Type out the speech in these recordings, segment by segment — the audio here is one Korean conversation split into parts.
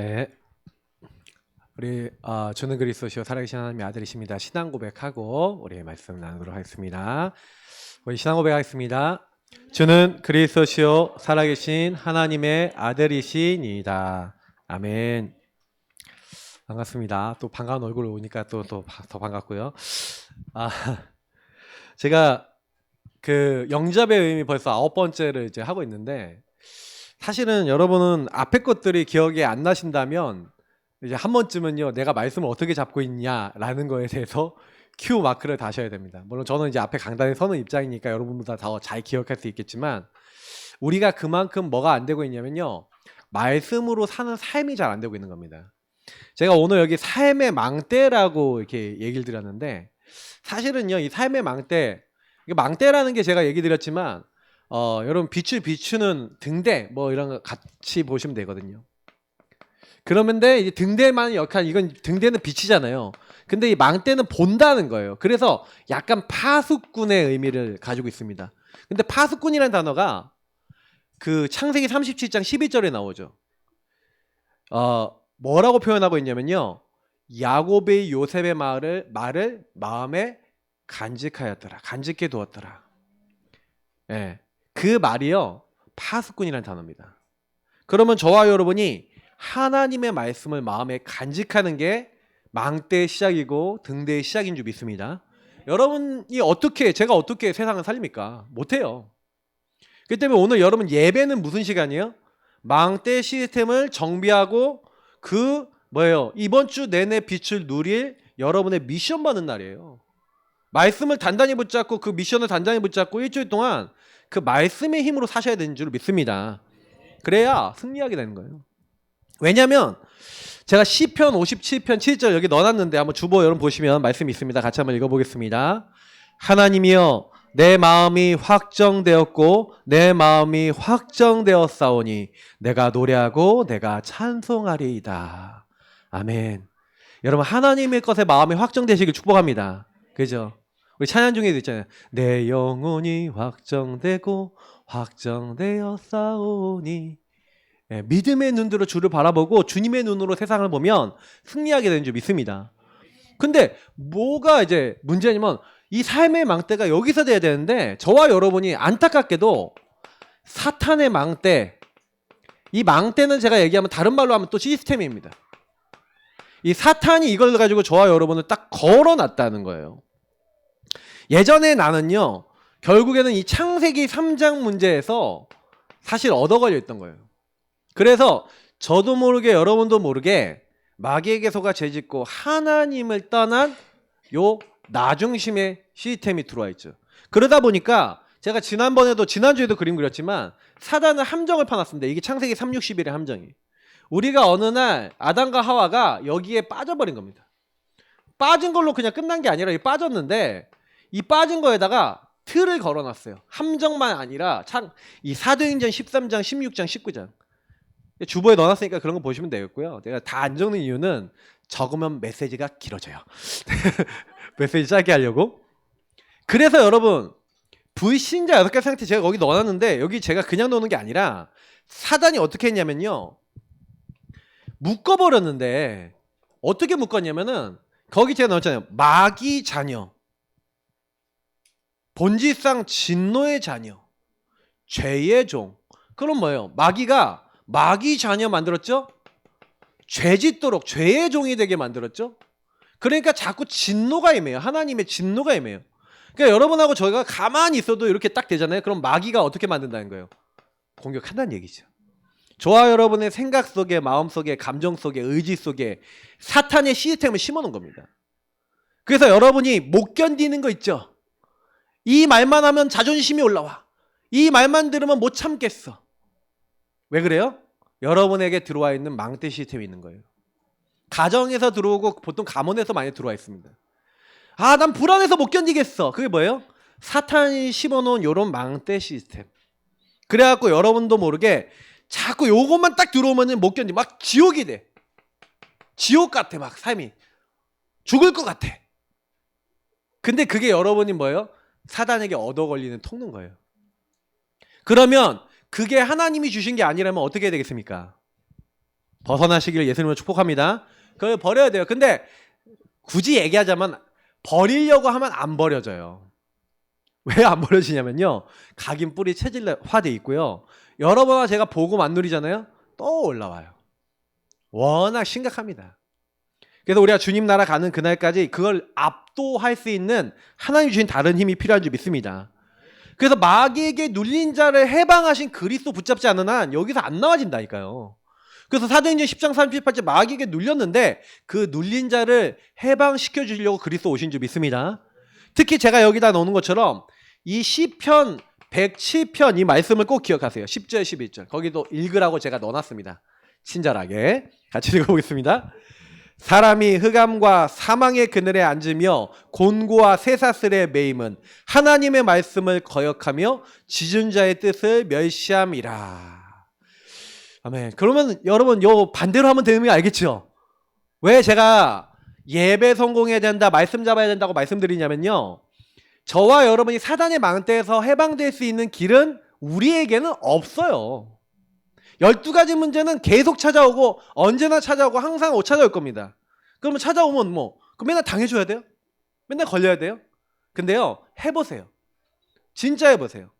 네, 우리 주는 그리스도시요 살아계신 하나님의 아들이십니다. 신앙 고백하고 우리 말씀 나누도록 하겠습니다. 우리 신앙 고백하겠습니다. 주는 그리스도시요 살아계신 하나님의 아들이시니이다. 아멘. 반갑습니다. 또 반가운 얼굴 오니까 또 더 반갑고요. 제가 그 영접의 의미 벌써 9번째를 이제 하고 있는데, 사실은 여러분은 앞에 것들이 기억이 안 나신다면 이제 한 번쯤은요, 내가 말씀을 어떻게 잡고 있냐라는 거에 대해서 큐 마크를 다셔야 됩니다. 물론 저는 이제 앞에 강단에 서는 입장이니까 여러분보다 더 잘 기억할 수 있겠지만, 우리가 그만큼 뭐가 안 되고 있냐면요, 말씀으로 사는 삶이 잘 안 되고 있는 겁니다. 제가 오늘 여기 삶의 망대라고 이렇게 얘기를 드렸는데, 사실은요, 이 삶의 망대, 이게 망대라는 게 제가 얘기 드렸지만, 여러분 빛을 비추는 등대 뭐 이런 거 같이 보시면 되거든요. 그러면데 이제 등대만 역할, 이건 등대는 빛이잖아요. 근데 이 망대는 본다는 거예요. 그래서 약간 파수꾼의 의미를 가지고 있습니다. 근데 파수꾼이라는 단어가 그 창세기 37장 12절에 나오죠. 뭐라고 표현하고 있냐면요, 야곱이 요셉의 말을 마음에 간직하였더라, 간직해 두었더라. 예, 그 말이요 파수꾼이라는 단어입니다. 그러면 저와 여러분이 하나님의 말씀을 마음에 간직하는 게 망대의 시작이고 등대의 시작인 줄 믿습니다. 여러분이 제가 어떻게 세상을 살립니까? 못해요. 그렇기 때문에 오늘 여러분 예배는 무슨 시간이에요? 망대 시스템을 정비하고 이번 주 내내 빛을 누릴 여러분의 미션 받는 날이에요. 말씀을 단단히 붙잡고 그 미션을 단단히 붙잡고 일주일 동안 그 말씀의 힘으로 사셔야 되는 줄 믿습니다. 그래야 승리하게 되는 거예요. 왜냐하면 제가 시편 57편 7절 여기 넣어놨는데 한번 주보 여러분 보시면 말씀이 있습니다. 같이 한번 읽어보겠습니다. 하나님이여, 내 마음이 확정되었고 내 마음이 확정되었사오니 내가 노래하고 내가 찬송하리이다. 아멘. 여러분 하나님의 것에 마음이 확정되시길 축복합니다. 그죠? 우리 찬양 중에도 있잖아요. 내 영혼이 확정되고 확정되었사오니. 예, 믿음의 눈으로 주를 바라보고 주님의 눈으로 세상을 보면 승리하게 되는 줄 믿습니다. 근데 뭐가 이제 문제냐면, 이 삶의 망대가 여기서 돼야 되는데 저와 여러분이 안타깝게도 사탄의 망대, 이 망대는 제가 얘기하면 다른 말로 하면 또 시스템입니다. 이 사탄이 이걸 가지고 저와 여러분을 딱 걸어놨다는 거예요. 예전에 나는요, 결국에는 이 창세기 3장 문제에서 사실 얻어 걸려 있던 거예요. 그래서 저도 모르게 여러분도 모르게 마귀에게 속아 죄짓고 하나님을 떠난 요 나중심의 시스템이 들어와 있죠. 그러다 보니까 제가 지난주에도 그림 그렸지만 사단은 함정을 파놨습니다. 이게 창세기 3:61의 함정이. 우리가 어느 날 아담과 하와가 여기에 빠져버린 겁니다. 빠진 걸로 그냥 끝난 게 아니라 빠졌는데, 이 빠진 거에다가 틀을 걸어놨어요. 함정만 아니라 이 사도행전 13장, 16장, 19장. 주보에 넣어놨으니까 그런 거 보시면 되겠고요. 내가 다 안 적는 이유는 적으면 메시지가 길어져요. 메시지 짧게 하려고. 그래서 여러분, 불신자 6개 상태 제가 거기 넣어놨는데, 여기 제가 그냥 넣는 게 아니라 사단이 어떻게 했냐면요, 묶어버렸는데, 어떻게 묶었냐면은 거기 제가 넣었잖아요. 마귀 자녀, 본질상 진노의 자녀, 죄의 종. 그럼 뭐예요? 마귀가 마귀 자녀 만들었죠? 죄짓도록 죄의 종이 되게 만들었죠? 그러니까 자꾸 진노가 임해요. 하나님의 진노가 임해요. 그러니까 여러분하고 저희가 가만히 있어도 이렇게 딱 되잖아요. 그럼 마귀가 어떻게 만든다는 거예요? 공격한다는 얘기죠. 저와 여러분의 생각 속에, 마음 속에, 감정 속에, 의지 속에 사탄의 시스템을 심어놓은 겁니다. 그래서 여러분이 못 견디는 거 있죠? 이 말만 하면 자존심이 올라와. 이 말만 들으면 못 참겠어. 왜 그래요? 여러분에게 들어와 있는 망대 시스템이 있는 거예요. 가정에서 들어오고 보통 가문에서 많이 들어와 있습니다. 난 불안해서 못 견디겠어. 그게 뭐예요? 사탄이 심어놓은 요런 망대 시스템. 그래갖고 여러분도 모르게 자꾸 요것만 딱 들어오면 못 견디. 막 지옥이 돼. 지옥 같아. 막 삶이 죽을 것 같아. 근데 그게 여러분이 뭐예요? 사단에게 얻어 걸리는 통로인 거예요. 그러면 그게 하나님이 주신 게 아니라면 어떻게 해야 되겠습니까? 벗어나시길 예수님으로 축복합니다. 그걸 버려야 돼요. 근데 굳이 얘기하자면 버리려고 하면 안 버려져요. 왜 안 버려지냐면요. 각인 뿌리 체질화돼 있고요. 여러 번 제가 복음 안 누리잖아요. 또 올라와요. 워낙 심각합니다. 그래서 우리가 주님 나라 가는 그날까지 그걸 압도할 수 있는 하나님 주신 다른 힘이 필요한 줄 믿습니다. 그래서 마귀에게 눌린 자를 해방하신 그리스도 붙잡지 않는 한 여기서 안 나와진다니까요. 그래서 사도행전 10장 38절 마귀에게 눌렸는데 그 눌린 자를 해방시켜 주려고 그리스도 오신 줄 믿습니다. 특히 제가 여기다 넣는 것처럼 이 시편 107편 이 말씀을 꼭 기억하세요. 10절 11절 거기도 읽으라고 제가 넣어놨습니다. 친절하게 같이 읽어보겠습니다. 사람이 흑암과 사망의 그늘에 앉으며 곤고와 쇠사슬에 매임은 하나님의 말씀을 거역하며 지준 자의 뜻을 멸시함이라. 아멘. 그러면 여러분 요 반대로 하면 되는 거 알겠죠? 왜 제가 예배 성공해야 된다, 말씀 잡아야 된다고 말씀드리냐면요. 저와 여러분이 사단의 망대에서 해방될 수 있는 길은 우리에게는 없어요. 12가지 문제는 계속 찾아오고 언제나 찾아오고 항상 찾아올 겁니다. 그러면 찾아오면 그럼 맨날 당해줘야 돼요? 맨날 걸려야 돼요? 근데요, 해보세요. 진짜 해보세요.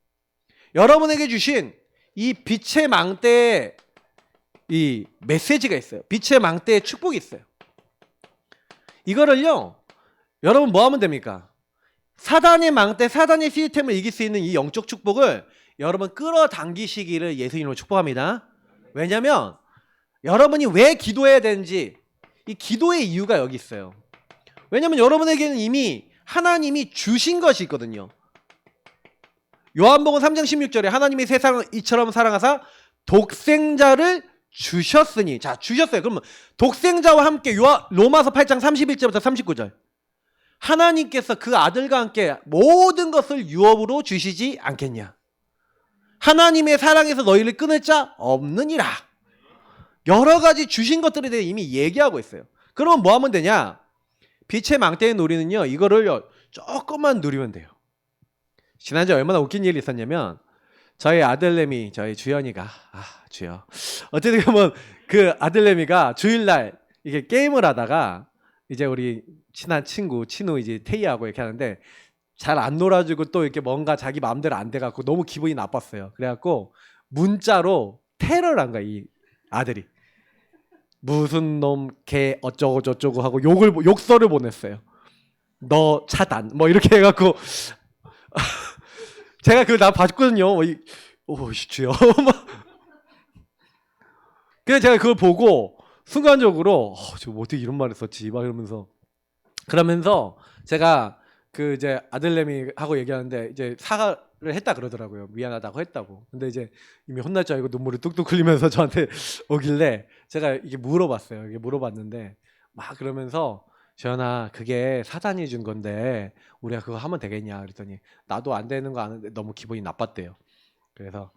여러분에게 주신 이 빛의 망대에 이 메시지가 있어요. 빛의 망대에 축복이 있어요. 이거를요, 여러분 뭐 하면 됩니까? 사단의 망대, 사단의 시스템을 이길 수 있는 이 영적 축복을 여러분 끌어당기시기를 예수님으로 축복합니다. 왜냐면 여러분이 왜 기도해야 되는지 이 기도의 이유가 여기 있어요. 왜냐면 여러분에게는 이미 하나님이 주신 것이 있거든요. 요한복음 3장 16절에 하나님이 세상을 이처럼 사랑하사 독생자를 주셨으니, 자 주셨어요. 그러면 독생자와 함께 로마서 8장 31절부터 39절 하나님께서 그 아들과 함께 모든 것을 유업으로 주시지 않겠냐. 하나님의 사랑에서 너희를 끊을 자 없느니라. 여러 가지 주신 것들에 대해 이미 얘기하고 있어요. 그러면 뭐 하면 되냐? 빛의 망대의 놀이는요, 이거를 조금만 누리면 돼요. 지난주에 얼마나 웃긴 일이 있었냐면 저희 아들내미, 저희 주연이가 주여 어쨌든 보면 그 아들내미가 주일날 이게 게임을 하다가 이제 우리 친한 친구 친우 이제 태희하고 이렇게 하는데 잘 안 놀아주고 또 이렇게 뭔가 자기 마음대로 안 돼갖고 너무 기분이 나빴어요. 그래갖고 문자로 테러를 한 거야, 이 아들이. 무슨 놈 개 어쩌고 저쩌고 하고 욕설을 보냈어요. 너 차단 뭐 이렇게 해갖고 제가 그걸 나 봤거든요. 주여. 그래서 제가 그걸 보고 순간적으로 저 어떻게 이런 말을 썼지 막 이러면서 그러면서 제가 그 이제 아들내미하고 얘기하는데 이제 사과를 했다 그러더라고요. 미안하다고 했다고. 근데 이제 이미 혼날 줄 알고 눈물이 뚝뚝 흘리면서 저한테 오길래 제가 이게 물어봤어요. 이게 물어봤는데 막 그러면서 지연아 그게 사단이 준 건데 우리가 그거 하면 되겠냐 그랬더니 나도 안 되는 거 아는데 너무 기분이 나빴대요. 그래서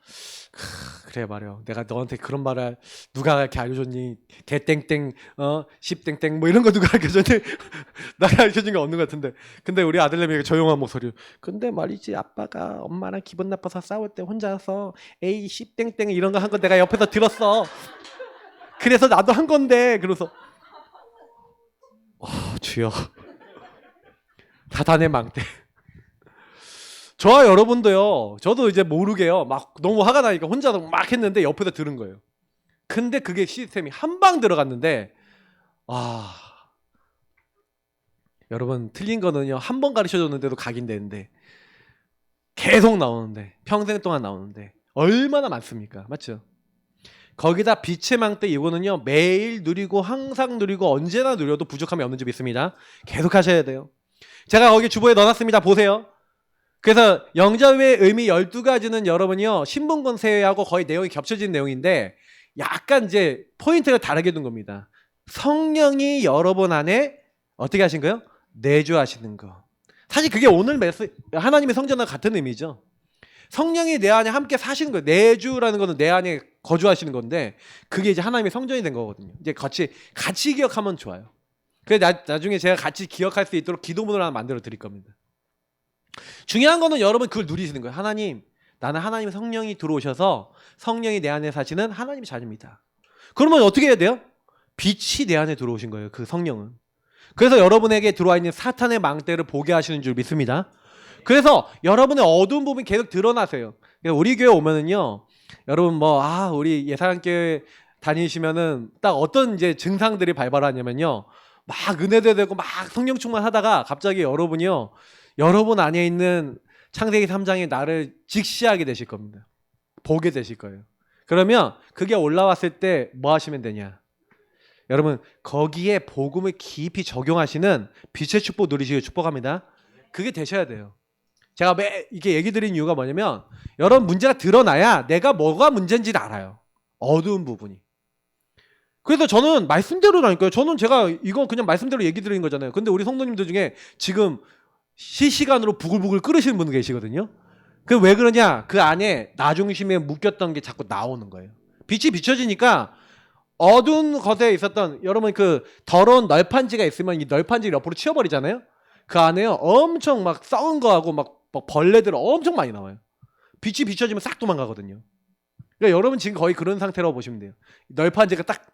그래 말이야. 내가 너한테 그런 말을 누가 이렇게 알려줬니? 개땡땡 십땡땡 뭐 이런 거 누가 알려줬니? 나가 알려준 게 없는 것 같은데. 근데 우리 아들내미가 조용한 목소리로 근데 말이지 아빠가 엄마랑 기분 나빠서 싸울 때 혼자서 에이 십땡땡 이런 거 한 거 내가 옆에서 들었어. 그래서 나도 한 건데 그래서 주여 사단의 망대. 저와 여러분도요. 저도 이제 모르게요. 막 너무 화가 나니까 혼자서 막 했는데 옆에서 들은 거예요. 근데 그게 시스템이 한 방 들어갔는데 여러분 틀린 거는요. 한 번 가르쳐줬는데도 각인되는데 계속 나오는데 평생 동안 나오는데 얼마나 많습니까? 맞죠? 거기다 빛의 망대 이거는요. 매일 누리고 항상 누리고 언제나 누려도 부족함이 없는 줄 믿습니다. 계속 하셔야 돼요. 제가 거기 주보에 넣어놨습니다. 보세요. 그래서 영접의 의미 12가지는 여러분이요. 신분권 세회하고 거의 내용이 겹쳐진 내용인데 약간 이제 포인트를 다르게 둔 겁니다. 성령이 여러분 안에 어떻게 하신 거예요? 내주하시는 거. 사실 그게 오늘 하나님의 성전과 같은 의미죠. 성령이 내 안에 함께 사시는 거예요. 내주라는 거는 내 안에 거주하시는 건데 그게 이제 하나님의 성전이 된 거거든요. 이제 같이 기억하면 좋아요. 그래서 나중에 제가 같이 기억할 수 있도록 기도문을 하나 만들어 드릴 겁니다. 중요한 거는 여러분 그걸 누리시는 거예요. 하나님, 나는 하나님의 성령이 들어오셔서 성령이 내 안에 사시는 하나님의 자녀입니다. 그러면 어떻게 해야 돼요? 빛이 내 안에 들어오신 거예요. 그 성령은. 그래서 여러분에게 들어와 있는 사탄의 망대를 보게 하시는 줄 믿습니다. 그래서 여러분의 어두운 부분이 계속 드러나세요. 우리 교회 오면은요, 여러분 우리 예사랑교회 다니시면은 딱 어떤 이제 증상들이 발발하냐면요, 막 은혜도 되고 막 성령 충만하다가 갑자기 여러분이요, 여러분 안에 있는 창세기 3장의 나를 직시하게 되실 겁니다. 보게 되실 거예요. 그러면 그게 올라왔을 때 뭐 하시면 되냐? 여러분 거기에 복음을 깊이 적용하시는 빛의 축복 누리시길 축복합니다. 그게 되셔야 돼요. 제가 이렇게 얘기 드린 이유가 뭐냐면 여러분 문제가 드러나야 내가 뭐가 문제인지를 알아요. 어두운 부분이. 그래서 저는 말씀대로라니까요. 저는 제가 이거 그냥 말씀대로 얘기 드리는 거잖아요. 근데 우리 성도님들 중에 지금 실시간으로 부글부글 끓으시는 분 계시거든요. 그 왜 그러냐? 그 안에 나 중심에 묶였던 게 자꾸 나오는 거예요. 빛이 비춰지니까 어두운 것에 있었던 여러분 그 더러운 널판지가 있으면 이 널판지를 옆으로 치워버리잖아요. 그 안에요 엄청 막 썩은 거하고 막 벌레들 엄청 많이 나와요. 빛이 비춰지면 싹 도망가거든요. 그러니까 여러분 지금 거의 그런 상태라고 보시면 돼요. 널판지가 딱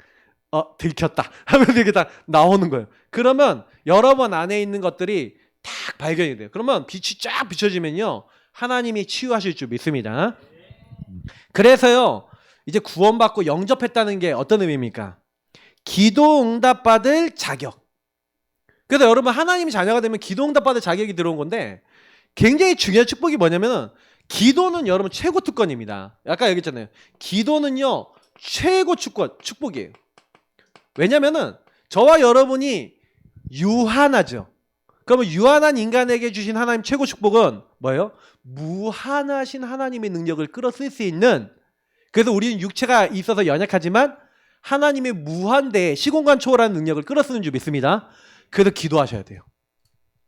들켰다 하면서 이렇게 딱 나오는 거예요. 그러면 여러분 안에 있는 것들이 딱 발견이 돼요. 그러면 빛이 쫙 비춰지면요 하나님이 치유하실 줄 믿습니다. 그래서요 이제 구원받고 영접했다는 게 어떤 의미입니까? 기도 응답받을 자격. 그래서 여러분 하나님이 자녀가 되면 기도 응답받을 자격이 들어온 건데 굉장히 중요한 축복이 뭐냐면 기도는 여러분 최고 특권입니다. 아까 얘기했잖아요. 기도는요 최고 축복이에요. 왜냐면은 저와 여러분이 유한하죠. 그러면 유한한 인간에게 주신 하나님 최고 축복은 뭐예요? 무한하신 하나님의 능력을 끌어쓸 수 있는, 그래서 우리는 육체가 있어서 연약하지만 하나님의 무한대의 시공간 초월하는 능력을 끌어쓰는 줄 믿습니다. 그래서 기도하셔야 돼요.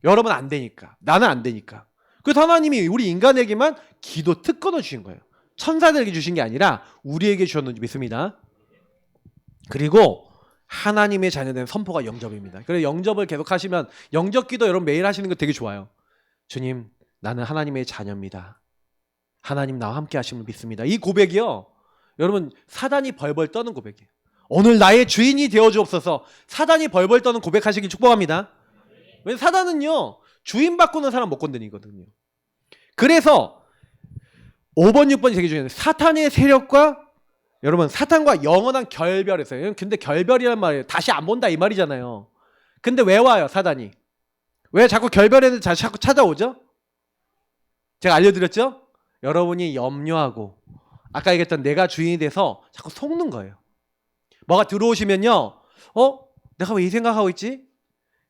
여러분 안 되니까. 나는 안 되니까. 그래서 하나님이 우리 인간에게만 기도 특권을 주신 거예요. 천사들에게 주신 게 아니라 우리에게 주셨는지 믿습니다. 그리고 하나님의 자녀된 선포가 영접입니다. 그래서 영접을 계속 하시면 영접 기도 여러분 매일 하시는 거 되게 좋아요. 주님 나는 하나님의 자녀입니다. 하나님 나와 함께 하심을 믿습니다. 이 고백이요 여러분 사단이 벌벌 떠는 고백이에요. 오늘 나의 주인이 되어주옵소서. 사단이 벌벌 떠는 고백하시길 축복합니다. 왜냐면 사단은요 주인 바꾸는 사람 못 건드리거든요. 그래서 5번 6번이 되게 중요해요. 사탄의 세력과 여러분 사탄과 영원한 결별했어요. 근데 결별이란 말이에요. 다시 안 본다 이 말이잖아요. 근데 왜 와요 사단이? 왜 자꾸 결별했는데 자꾸 찾아오죠? 제가 알려드렸죠? 여러분이 염려하고 아까 얘기했던 내가 주인이 돼서 자꾸 속는 거예요. 뭐가 들어오시면요 내가 왜 이 생각하고 있지?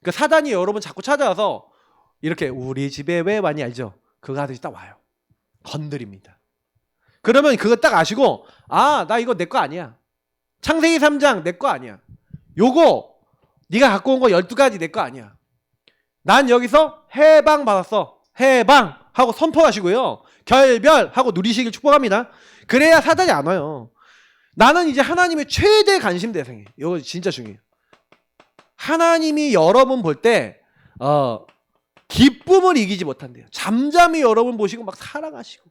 그러니까 사단이 여러분 자꾸 찾아와서 이렇게 우리 집에 왜 많이 알죠? 그거 하듯이 딱 와요. 건드립니다. 그러면 그거 딱 아시고 나 이거 내 거 아니야. 창세기 3장 내 거 아니야. 요거 네가 갖고 온 거 12가지 내 거 아니야. 난 여기서 해방 받았어. 해방 하고 선포하시고요. 결별하고 누리시길 축복합니다. 그래야 사단이 안 와요. 나는 이제 하나님의 최대 관심 대상이에요. 이거 진짜 중요해요. 하나님이 여러분 볼 때 기쁨을 이기지 못한대요. 잠잠히 여러분 보시고 막 사랑하시고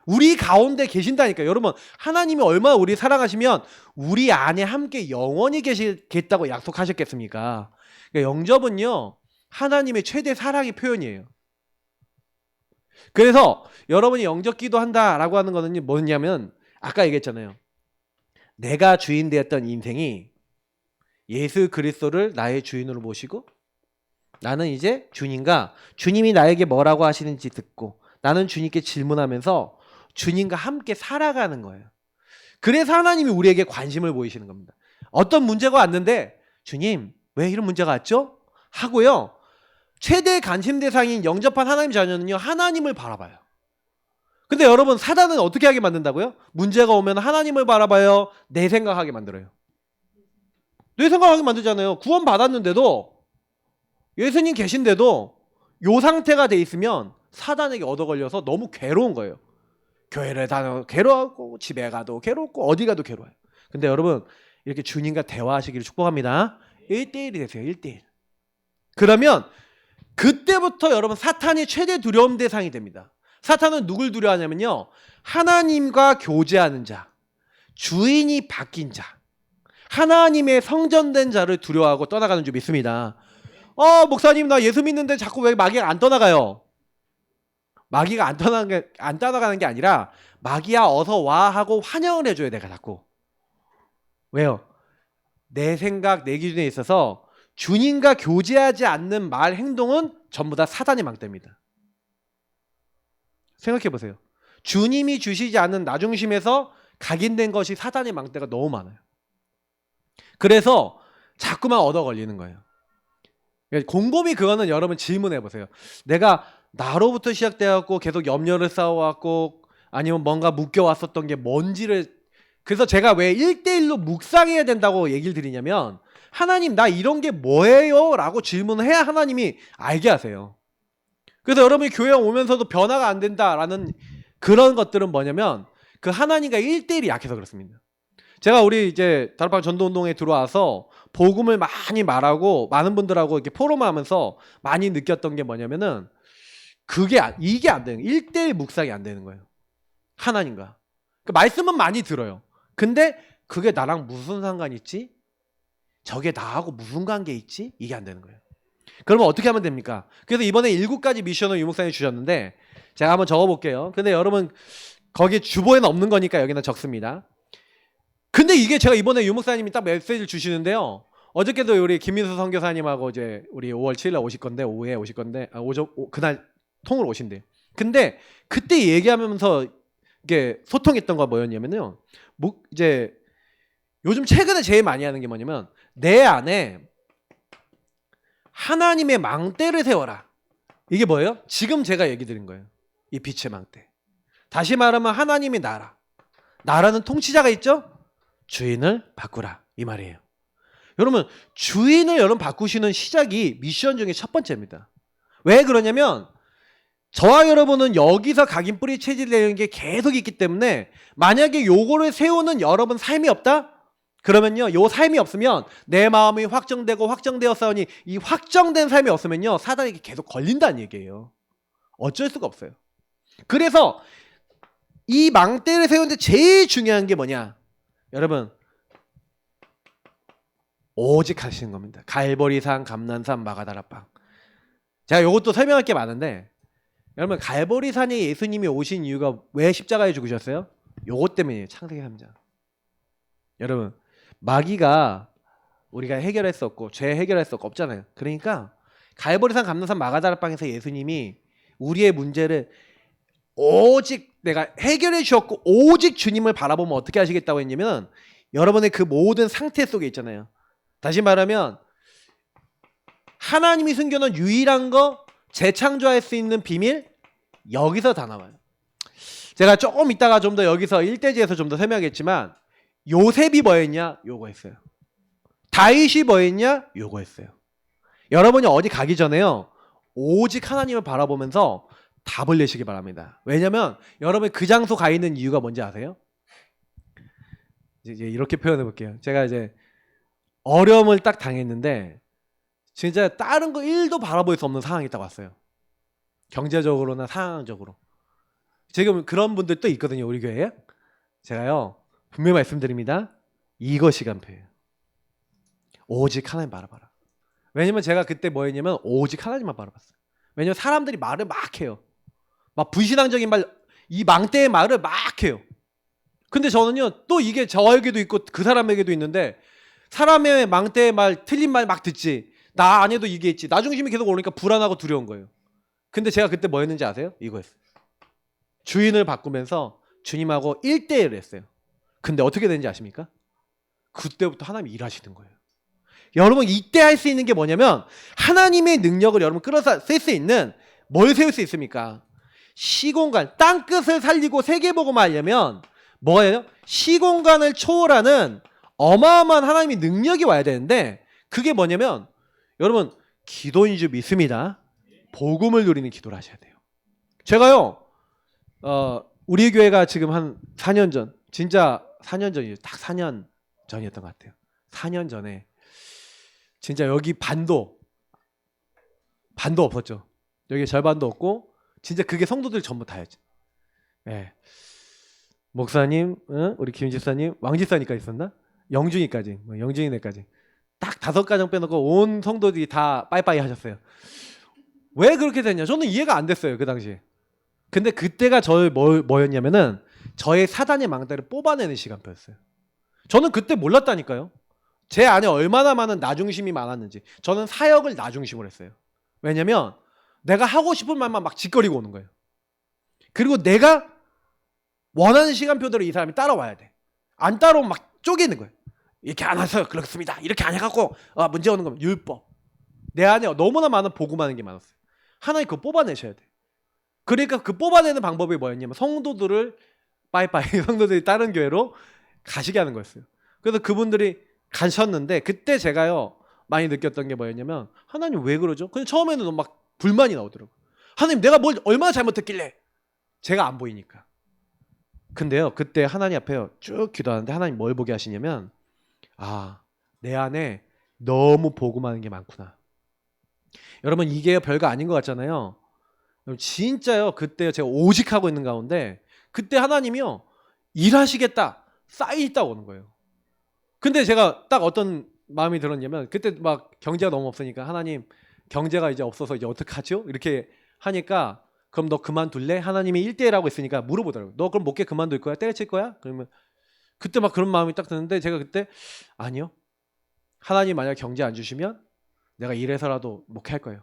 우리 가운데 계신다니까. 여러분 하나님이 얼마나 우리 사랑하시면 우리 안에 함께 영원히 계시겠다고 약속하셨겠습니까? 그러니까 영접은요 하나님의 최대 사랑의 표현이에요. 그래서 여러분이 영접 기도한다라고 하는 거는 뭐냐면 아까 얘기했잖아요. 내가 주인 되었던 인생이 예수 그리스도를 나의 주인으로 모시고 나는 이제 주님과 주님이 나에게 뭐라고 하시는지 듣고 나는 주님께 질문하면서 주님과 함께 살아가는 거예요. 그래서 하나님이 우리에게 관심을 보이시는 겁니다. 어떤 문제가 왔는데 주님 왜 이런 문제가 왔죠? 하고요. 최대 관심 대상인 영접한 하나님 자녀는요 하나님을 바라봐요. 근데 여러분 사단은 어떻게 하게 만든다고요? 문제가 오면 하나님을 바라봐요? 내 생각하게 만들어요. 내 생각하게 만들잖아요. 구원 받았는데도 예수님 계신데도 요 상태가 돼 있으면 사단에게 얻어 걸려서 너무 괴로운 거예요. 교회를 다녀도 괴로웠고 집에 가도 괴롭고 어디 가도 괴로워요. 근데 여러분 이렇게 주님과 대화하시기를 축복합니다. 1대1이 되세요. 1대1. 그러면 그때부터 여러분 사탄이 최대 두려움 대상이 됩니다. 사탄은 누굴 두려워하냐면요 하나님과 교제하는 자, 주인이 바뀐 자, 하나님의 성전된 자를 두려워하고 떠나가는 줄 믿습니다. 목사님 나 예수 믿는데 자꾸 왜 마귀가 안 떠나가요? 마귀가 안 떠나가는 게 아니라 마귀야 어서 와 하고 환영을 해줘야 내가 자꾸. 왜요? 내 생각, 내 기준에 있어서 주님과 교제하지 않는 말, 행동은 전부 다 사단의 망대입니다. 생각해 보세요. 주님이 주시지 않는 나 중심에서 각인된 것이 사단의 망대가 너무 많아요. 그래서 자꾸만 얻어 걸리는 거예요. 곰곰이 그거는 여러분 질문해 보세요. 내가 나로부터 시작돼갖고 계속 염려를 쌓아왔고 아니면 뭔가 묶여왔었던 게 뭔지를, 그래서 제가 왜 1대1로 묵상해야 된다고 얘기를 드리냐면, 하나님 나 이런 게 뭐예요? 라고 질문을 해야 하나님이 알게 하세요. 그래서 여러분이 교회 오면서도 변화가 안 된다라는 그런 것들은 뭐냐면 그 하나님과 1대1이 약해서 그렇습니다. 제가 우리 이제 다락방 전도운동에 들어와서 복음을 많이 말하고 많은 분들하고 이렇게 포럼을 하면서 많이 느꼈던 게 뭐냐면은 이게 안 되는 거예요. 1대1 묵상이 안 되는 거예요. 하나님과. 그 말씀은 많이 들어요. 근데 그게 나랑 무슨 상관이 있지? 저게 나하고 무슨 관계 있지? 이게 안 되는 거예요. 그러면 어떻게 하면 됩니까? 그래서 이번에 7가지 미션을 유목사님이 주셨는데 제가 한번 적어볼게요. 근데 여러분 거기 주보에는 없는 거니까 여기는 적습니다. 근데 이게 제가 이번에 유목사님이 딱 메시지를 주시는데요. 어저께도 우리 김민수 선교사님하고 이제 우리 5월 7일에 오실 건데 오후에 오실 건데 그날 통으로 오신대요. 근데 그때 얘기하면서 이게 소통했던 거 뭐였냐면요. 이제 요즘 최근에 제일 많이 하는 게 뭐냐면 내 안에 하나님의 망대를 세워라. 이게 뭐예요? 지금 제가 얘기 드린 거예요. 이 빛의 망대. 다시 말하면 하나님이 나라는 통치자가 있죠? 주인을 바꾸라. 이 말이에요. 여러분 주인을 여러분 바꾸시는 시작이 미션 중에 첫 번째입니다. 왜 그러냐면 저와 여러분은 여기서 각인뿌리 체질되는 게 계속 있기 때문에 만약에 요거를 세우는 여러분 삶이 없다? 그러면요 요 삶이 없으면 내 마음이 확정되고 확정되었사오니 이 확정된 삶이 없으면요 사단에게 계속 걸린다는 얘기예요. 어쩔 수가 없어요. 그래서 이 망대를 세우는데 제일 중요한 게 뭐냐? 여러분 오직 하시는 겁니다. 갈보리산, 감난산, 마가다락방. 제가 요것도 설명할 게 많은데 여러분 갈보리산에 예수님이 오신 이유가 왜 십자가에 죽으셨어요? 요것 때문이에요. 창세기 3장. 여러분 마귀가 우리가 해결할 수 없고 죄 해결할 수 없잖아요. 그러니까 갈보리산, 감난산, 마가다락방에서 예수님이 우리의 문제를 오직 내가 해결해 주었고 오직 주님을 바라보면 어떻게 하시겠다고 했냐면 여러분의 그 모든 상태 속에 있잖아요. 다시 말하면 하나님이 숨겨놓은 유일한 거 재창조할 수 있는 비밀 여기서 다 나와요. 제가 조금 이따가 좀 더 여기서 1대지에서 좀 더 설명하겠지만 요셉이 뭐였냐? 요거 했어요. 다윗이 뭐였냐? 요거 했어요. 여러분이 어디 가기 전에요. 오직 하나님을 바라보면서 답을 내시기 바랍니다. 왜냐면 여러분이 그 장소 가 있는 이유가 뭔지 아세요? 이제 이렇게 표현해 볼게요. 제가 이제 어려움을 딱 당했는데 진짜 다른 거 1도 바라볼 수 없는 상황이 딱 왔어요. 경제적으로나 상황적으로. 지금 그런 분들도 있거든요. 우리 교회에. 제가요. 분명히 말씀드립니다. 이거 시간표예요. 오직 하나님 바라봐라. 왜냐면 제가 그때 뭐 했냐면 오직 하나님만 바라봤어요. 왜냐면 사람들이 말을 막 해요. 막 불신앙적인 말, 이 망대의 말을 막 해요. 근데 저는요. 또 이게 저에게도 있고 그 사람에게도 있는데 사람의 망대의 말, 틀린 말 막 듣지. 나 안에도 이게 있지. 나 중심이 계속 오니까 불안하고 두려운 거예요. 근데 제가 그때 뭐 했는지 아세요? 이거였어요. 주인을 바꾸면서 주님하고 1대1을 했어요. 근데 어떻게 되는지 아십니까? 그때부터 하나님이 일하시는 거예요. 여러분 이때 할 수 있는 게 뭐냐면 하나님의 능력을 여러분 끌어서 쓸 수 있는 뭘 세울 수 있습니까? 시공간, 땅끝을 살리고 세계복음을 하려면 뭐예요? 시공간을 초월하는 어마어마한 하나님의 능력이 와야 되는데 그게 뭐냐면 여러분 기도인 줄 믿습니다. 복음을 누리는 기도를 하셔야 돼요. 제가요 우리 교회가 지금 한 4년 전 진짜 4년 전이에요. 딱 4년 전이었던 것 같아요. 4년 전에 진짜 여기 반도 없었죠. 여기 절반도 없고 진짜 그게 성도들 전부 다였죠. 네. 목사님, 응? 우리 김 집사님, 왕 집사님까지 있었나? 영준이까지, 뭐 영준이네까지 딱 5가정 빼놓고 온 성도들이 다 빠이빠이 하셨어요. 왜 그렇게 됐냐? 저는 이해가 안 됐어요 그 당시에. 근데 그때가 저의 뭐였냐면은 저의 사단의 망대를 뽑아내는 시간표였어요. 저는 그때 몰랐다니까요. 제 안에 얼마나 많은 나중심이 많았는지. 저는 사역을 나중심으로 했어요. 왜냐면 내가 하고 싶은 말만 막 짓거리고 오는 거예요. 그리고 내가 원하는 시간표대로 이 사람이 따라와야 돼. 안 따라오면 막 쪼개는 거예요. 이렇게 안 해서 그렇습니다. 이렇게 안 해갖고 문제 오는 거면 율법. 내 안에 너무나 많은 복음하는 게 많았어요. 하나님 그거 뽑아내셔야 돼. 그러니까 그 뽑아내는 방법이 뭐였냐면 성도들을 빠이빠이 성도들이 다른 교회로 가시게 하는 거였어요. 그래서 그분들이 가셨는데 그때 제가요 많이 느꼈던 게 뭐였냐면 하나님 왜 그러죠? 근데 처음에는 막 불만이 나오더라고요. 하나님 내가 뭘 얼마나 잘못했길래 제가 안 보이니까. 근데요 그때 하나님 앞에 쭉 기도하는데 하나님 뭘 보게 하시냐면 내 안에 너무 복음하는 게 많구나. 여러분 이게 별거 아닌 것 같잖아요. 진짜요 그때 제가 오직 하고 있는 가운데 그때 하나님이요 일하시겠다 사인이 딱 오는 거예요. 근데 제가 딱 어떤 마음이 들었냐면 그때 막 경제가 너무 없으니까 하나님 경제가 이제 없어서 이제 어떡하죠? 이렇게 하니까 그럼 너 그만둘래? 하나님이 1대1 하고 있으니까 물어보더라고요. 너 그럼 목회 그만둘 거야? 때려칠 거야? 그러면 그때 막 그런 마음이 딱 드는데 제가 그때 아니요. 하나님 만약 경제 안 주시면 내가 이래서라도 목회할 거예요.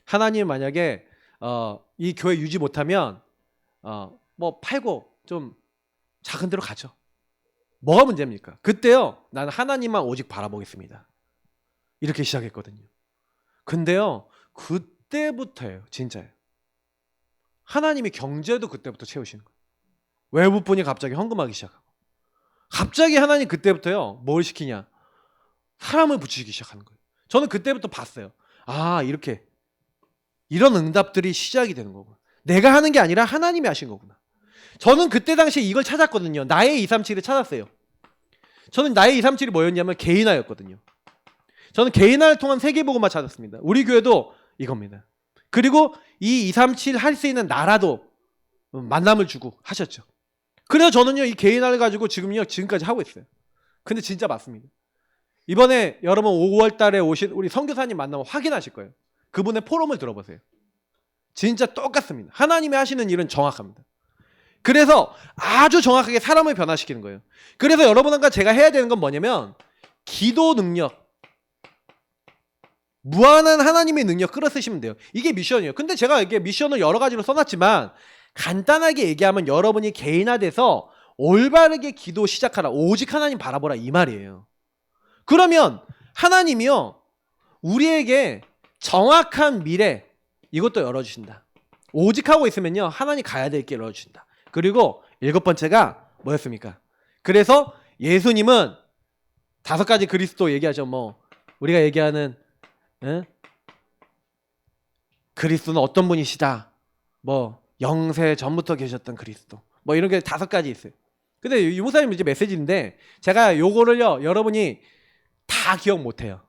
하나님 만약에 이 교회 유지 못하면 뭐 팔고 좀 작은 데로 가죠. 뭐가 문제입니까? 그때요 나는 하나님만 오직 바라보겠습니다. 이렇게 시작했거든요. 근데요 그때부터예요 진짜예요. 하나님이 경제도 그때부터 채우시는 거예요. 외부분이 갑자기 헌금하기 시작하고 갑자기 하나님 그때부터요 뭘 시키냐 사람을 붙이기 시작하는 거예요. 저는 그때부터 봤어요. 이렇게 이런 응답들이 시작이 되는 거고 내가 하는 게 아니라 하나님이 하신 거구나. 저는 그때 당시에 이걸 찾았거든요. 나의 237을 찾았어요. 저는 나의 237이 뭐였냐면 개인화였거든요. 저는 개인화를 통한 세계복음만 찾았습니다. 우리 교회도 이겁니다. 그리고 이 237 할 수 있는 나라도 만남을 주고 하셨죠. 그래서 저는요 이 개인화를 가지고 지금까지 하고 있어요. 근데 진짜 맞습니다. 이번에 여러분 5월 달에 오신 우리 선교사님 만나면 확인하실 거예요. 그분의 포럼을 들어보세요. 진짜 똑같습니다. 하나님이 하시는 일은 정확합니다. 그래서 아주 정확하게 사람을 변화시키는 거예요. 그래서 여러분과 제가 해야 되는 건 뭐냐면 기도 능력, 무한한 하나님의 능력 끌어쓰시면 돼요. 이게 미션이에요. 근데 제가 이게 미션을 여러 가지로 써놨지만 간단하게 얘기하면 여러분이 개인화돼서 올바르게 기도 시작하라. 오직 하나님 바라보라 이 말이에요. 그러면 하나님이요 우리에게 정확한 미래 이것도 열어주신다. 오직 하고 있으면요 하나님 가야 될 길 열어주신다. 그리고 7번째가 뭐였습니까? 그래서 예수님은 5가지 그리스도 얘기하죠. 뭐 우리가 얘기하는 그리스도는 어떤 분이시다. 뭐 영세 전부터 계셨던 그리스도. 뭐 이런 게 5가지 있어요. 근데 이 목사님 이제 메시지인데 제가 요거를요 여러분이 다 기억 못해요.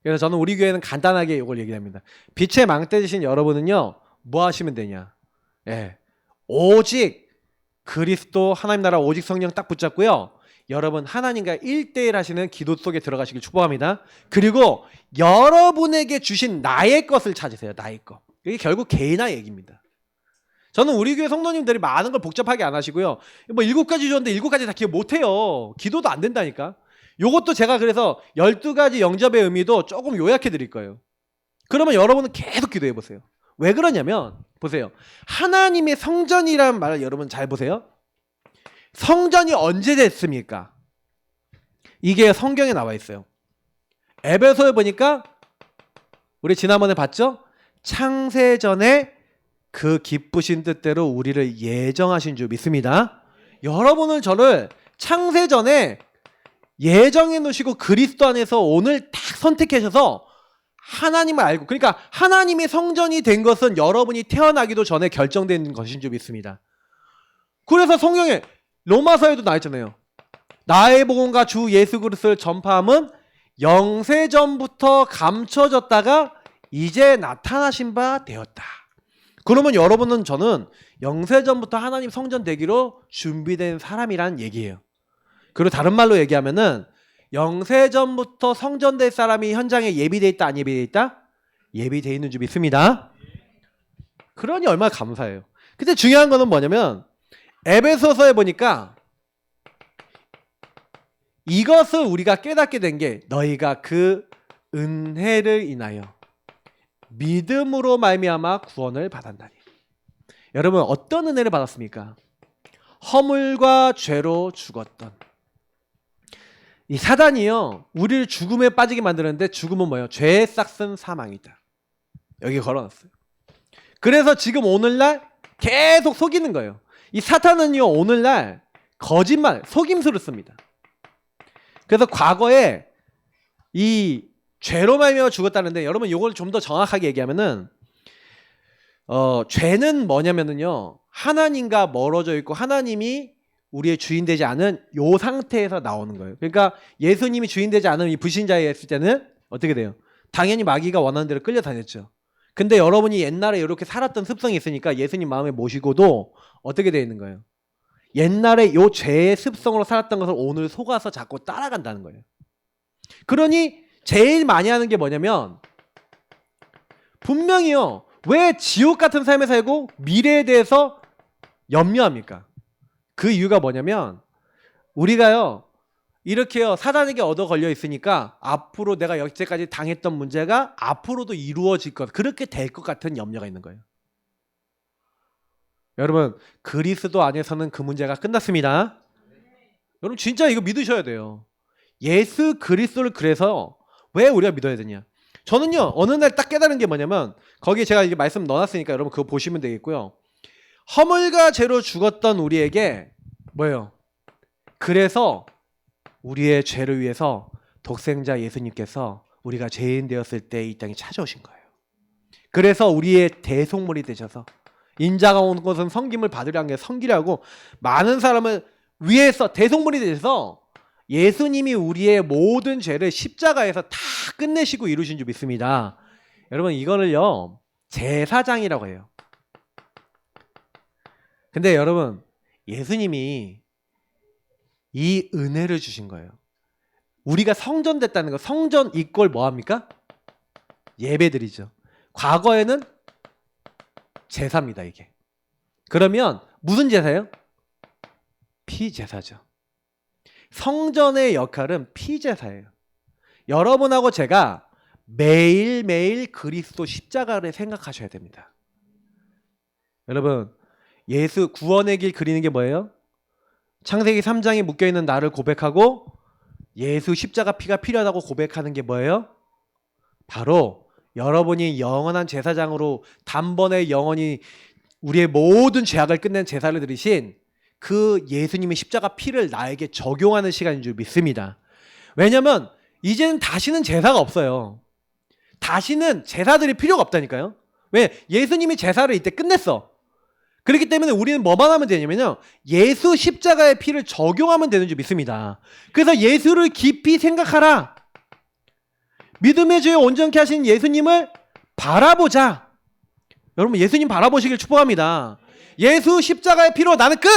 그래서 저는 우리 교회는 간단하게 이걸 얘기합니다. 빛의 망대 되신 여러분은요 뭐 하시면 되냐? 오직 그리스도 하나님 나라 오직 성령 딱 붙잡고요. 여러분 하나님과 1대1 하시는 기도 속에 들어가시길 축복합니다. 그리고 여러분에게 주신 나의 것을 찾으세요. 나의 것. 이게 결국 개인화 얘기입니다. 저는 우리 교회 성도님들이 많은 걸 복잡하게 안 하시고요. 뭐 7가지 주었는데 7가지 다 기억 못해요. 기도도 안 된다니까. 요것도 제가 그래서 12가지 영접의 의미도 조금 요약해 드릴 거예요. 그러면 여러분은 계속 기도해 보세요. 왜 그러냐면 보세요. 하나님의 성전이라는 말을 여러분 잘 보세요. 성전이 언제 됐습니까? 이게 성경에 나와 있어요. 에베소에 보니까 우리 지난번에 봤죠? 창세전에 그 기쁘신 뜻대로 우리를 예정하신 줄 믿습니다. 여러분을 저를 창세전에 예정해 놓으시고 그리스도 안에서 오늘 딱 선택하셔서 하나님을 알고 그러니까 하나님의 성전이 된 것은 여러분이 태어나기도 전에 결정된 것인 줄 믿습니다. 그래서 성경에 로마서에도 나와 있잖아요. 나의 복음과 주 예수 그리스도를 전파함은 영세전부터 감춰졌다가 이제 나타나신 바 되었다. 그러면 여러분은 저는 영세전부터 하나님 성전 되기로 준비된 사람이란 얘기예요. 그리고 다른 말로 얘기하면은 영세전부터 성전 될 사람이 현장에 예비돼 있다 안 예비돼 있다? 예비돼 있는 줄 믿습니다. 그러니 얼마나 감사해요. 근데 중요한 거는 뭐냐면 에베소서에 보니까 이것을 우리가 깨닫게 된 게 너희가 그 은혜를 인하여 믿음으로 말미암아 구원을 받았나니. 여러분 어떤 은혜를 받았습니까? 허물과 죄로 죽었던 이 사단이요 우리를 죽음에 빠지게 만드는데 죽음은 뭐예요? 죄의 싹슨 사망이다. 여기 걸어놨어요. 그래서 지금 오늘날 계속 속이는 거예요. 이 사탄은요 오늘날 거짓말, 속임수를 씁니다. 그래서 과거에 이 죄로 말미암아 죽었다는데 여러분 이걸 좀 더 정확하게 얘기하면은 죄는 뭐냐면은요 하나님과 멀어져 있고 하나님이 우리의 주인 되지 않은 요 상태에서 나오는 거예요. 그러니까 예수님이 주인 되지 않은 이 불신자에 있을 때는 어떻게 돼요? 당연히 마귀가 원하는 대로 끌려다녔죠. 근데 여러분이 옛날에 이렇게 살았던 습성이 있으니까 예수님 마음에 모시고도 어떻게 되어 있는 거예요? 옛날에 요 죄의 습성으로 살았던 것을 오늘 속아서 자꾸 따라간다는 거예요. 그러니 제일 많이 하는 게 뭐냐면 분명히요 왜 지옥 같은 삶을 살고 미래에 대해서 염려합니까? 그 이유가 뭐냐면 우리가요 이렇게요 사단에게 얻어 걸려 있으니까 앞으로 내가 여태까지 당했던 문제가 앞으로도 이루어질 것 그렇게 될 것 같은 염려가 있는 거예요. 여러분 그리스도 안에서는 그 문제가 끝났습니다. 여러분 진짜 이거 믿으셔야 돼요. 예수 그리스도를 그래서 왜 우리가 믿어야 되냐? 저는요 어느 날 딱 깨달은 게 뭐냐면 거기에 제가 이게 말씀 넣어놨으니까 여러분 그거 보시면 되겠고요. 허물과 죄로 죽었던 우리에게 뭐예요? 그래서 우리의 죄를 위해서 독생자 예수님께서 우리가 죄인 되었을 때 이 땅에 찾아오신 거예요. 그래서 우리의 대속물이 되셔서 인자가 온 것은 섬김을 받으려는 게 섬기라고 많은 사람을 위해서 대속물이 되셔서 예수님이 우리의 모든 죄를 십자가에서 다 끝내시고 이루신 줄 믿습니다. 여러분 이거를요 제사장이라고 해요. 근데 여러분 예수님이 이 은혜를 주신 거예요. 우리가 성전 됐다는 거 성전 이꼴 뭐합니까? 예배드리죠. 과거에는 제사입니다 이게. 그러면 무슨 제사예요? 피제사죠. 성전의 역할은 피제사예요. 여러분하고 제가 매일매일 그리스도 십자가를 생각하셔야 됩니다. 여러분 예수 구원의 길 그리는 게 뭐예요? 창세기 3장에 묶여있는 나를 고백하고 예수 십자가 피가 필요하다고 고백하는 게 뭐예요? 바로 여러분이 영원한 제사장으로 단번에 영원히 우리의 모든 죄악을 끝낸 제사를 드리신 그 예수님의 십자가 피를 나에게 적용하는 시간인 줄 믿습니다. 왜냐면 이제는 다시는 제사가 없어요. 다시는 제사들이 필요가 없다니까요. 왜? 예수님이 제사를 이때 끝냈어. 그렇기 때문에 우리는 뭐만 하면 되냐면요 예수 십자가의 피를 적용하면 되는 줄 믿습니다. 그래서 예수를 깊이 생각하라. 믿음의 죄에 온전케 하신 예수님을 바라보자. 여러분 예수님 바라보시길 축복합니다. 예수 십자가의 피로 나는 끝!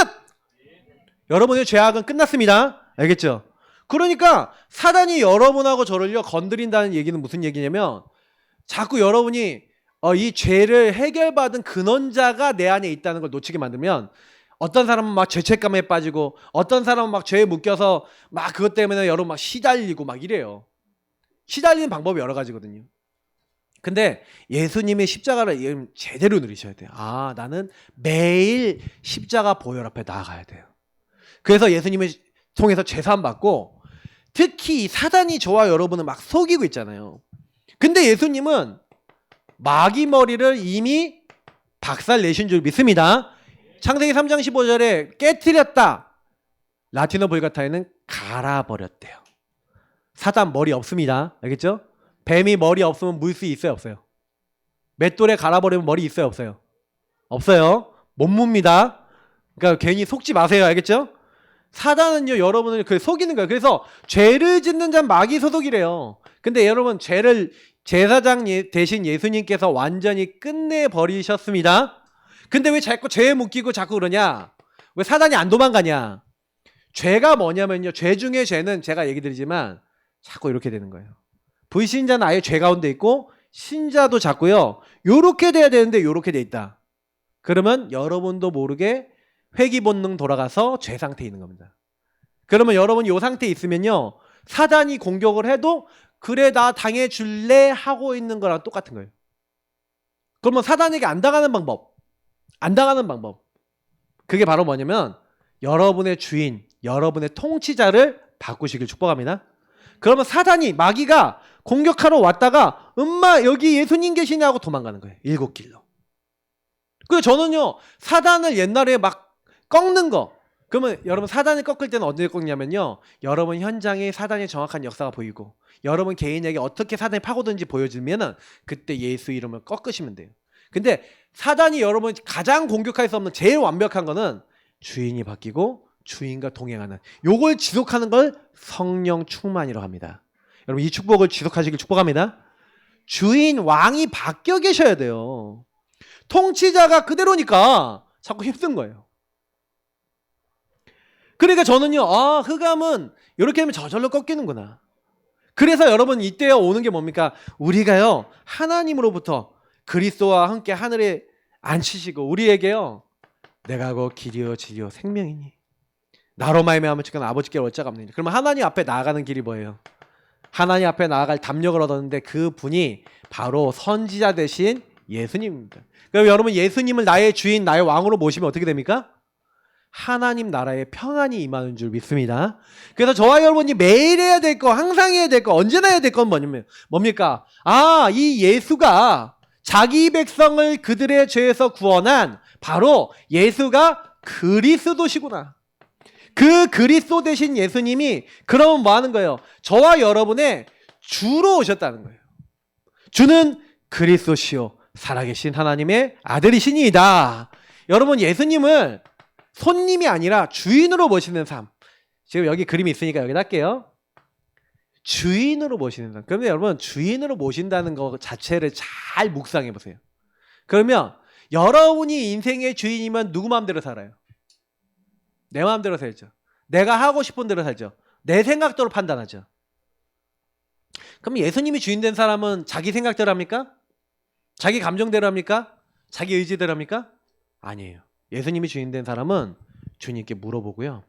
여러분의 죄악은 끝났습니다. 알겠죠? 그러니까 사단이 여러분하고 저를요 건드린다는 얘기는 무슨 얘기냐면 자꾸 여러분이 이 죄를 해결받은 근원자가 내 안에 있다는 걸 놓치게 만들면 어떤 사람은 막 죄책감에 빠지고 어떤 사람은 막 죄에 묶여서 막 그것 때문에 여러분 막 시달리고 막 이래요. 시달리는 방법이 여러 가지거든요. 근데 예수님의 십자가를 제대로 누리셔야 돼요. 아, 나는 매일 십자가 보혈 앞에 나아가야 돼요. 그래서 예수님을 통해서 제사함 받고 특히 사단이 저와 여러분을 막 속이고 있잖아요. 근데 예수님은 마귀 머리를 이미 박살 내신 줄 믿습니다. 창세기 3장 15절에 깨트렸다. 라틴어 불가타에는 갈아버렸대요. 사단 머리 없습니다. 알겠죠? 뱀이 머리 없으면 물 수 있어요? 없어요? 맷돌에 갈아버리면 머리 있어요? 없어요? 없어요. 못 뭅니다. 그러니까 괜히 속지 마세요. 알겠죠? 사단은요 여러분을 속이는 거예요. 그래서 죄를 짓는 자는 마귀 소속이래요. 근데 여러분 죄를 제사장 대신 예수님께서 완전히 끝내버리셨습니다. 근데 왜 자꾸 죄에 묶이고 자꾸 그러냐? 왜 사단이 안 도망가냐? 죄가 뭐냐면요. 죄 중에 죄는 제가 얘기 드리지만 자꾸 이렇게 되는 거예요. 불신자는 아예 죄 가운데 있고 신자도 자꾸요. 요렇게 돼야 되는데 요렇게 돼 있다. 그러면 여러분도 모르게 회귀 본능 돌아가서 죄 상태에 있는 겁니다. 그러면 여러분이 요 상태에 있으면요. 사단이 공격을 해도 그래 나 당해줄래 하고 있는 거랑 똑같은 거예요. 그러면 사단에게 안 당하는 방법. 그게 바로 뭐냐면 여러분의 주인, 여러분의 통치자를 바꾸시길 축복합니다. 그러면 사단이 마귀가 공격하러 왔다가 엄마 여기 예수님 계시냐고 도망가는 거예요. 7길로. 그래서 저는요. 사단을 옛날에 막 꺾는 거. 그러면 여러분 사단을 꺾을 때는 어디에 꺾냐면요. 여러분 현장에 사단의 정확한 역사가 보이고 여러분 개인에게 어떻게 사단이 파고든지 보여주면은 그때 예수 이름을 꺾으시면 돼요. 근데 사단이 여러분 가장 공격할 수 없는 제일 완벽한 거는 주인이 바뀌고 주인과 동행하는 요걸 지속하는 걸 성령 충만이라고 합니다. 여러분 이 축복을 지속하시길 축복합니다. 주인 왕이 바뀌어 계셔야 돼요. 통치자가 그대로니까 자꾸 힘든 거예요. 그러니까 저는요. 흑암은 이렇게 하면 저절로 꺾이는구나. 그래서 여러분 이때에 오는 게 뭡니까? 우리가요. 하나님으로부터 그리스도와 함께 하늘에 앉히시고 우리에게요. 내가 곧 길이요 진리요 생명이니 나로 말미암아 주는 아버지께 어찌가 없느니. 그러면 하나님 앞에 나아가는 길이 뭐예요? 하나님 앞에 나아갈 담력을 얻었는데 그 분이 바로 선지자 되신 예수님입니다. 그럼 여러분 예수님을 나의 주인 나의 왕으로 모시면 어떻게 됩니까? 하나님 나라의 평안이 임하는 줄 믿습니다. 그래서 저와 여러분이 매일 해야 될 거, 항상 해야 될 거, 언제나 해야 될 건 뭡니까? 이 예수가 자기 백성을 그들의 죄에서 구원한 바로 예수가 그리스도시구나. 그 그리스도 되신 예수님이 그러면 뭐 하는 거예요? 저와 여러분의 주로 오셨다는 거예요. 주는 그리스도시요 살아계신 하나님의 아들이시니이다. 여러분 예수님을 손님이 아니라 주인으로 모시는 삶. 지금 여기 그림이 있으니까 여기다 할게요. 주인으로 모시는 삶. 그러면 여러분 주인으로 모신다는 것 자체를 잘 묵상해 보세요. 그러면 여러분이 인생의 주인이면 누구 마음대로 살아요? 내 마음대로 살죠. 내가 하고 싶은 대로 살죠. 내 생각대로 판단하죠. 그럼 예수님이 주인 된 사람은 자기 생각대로 합니까? 자기 감정대로 합니까? 자기 의지대로 합니까? 아니에요. 예수님이 주인 된 사람은 주님께 물어보고요.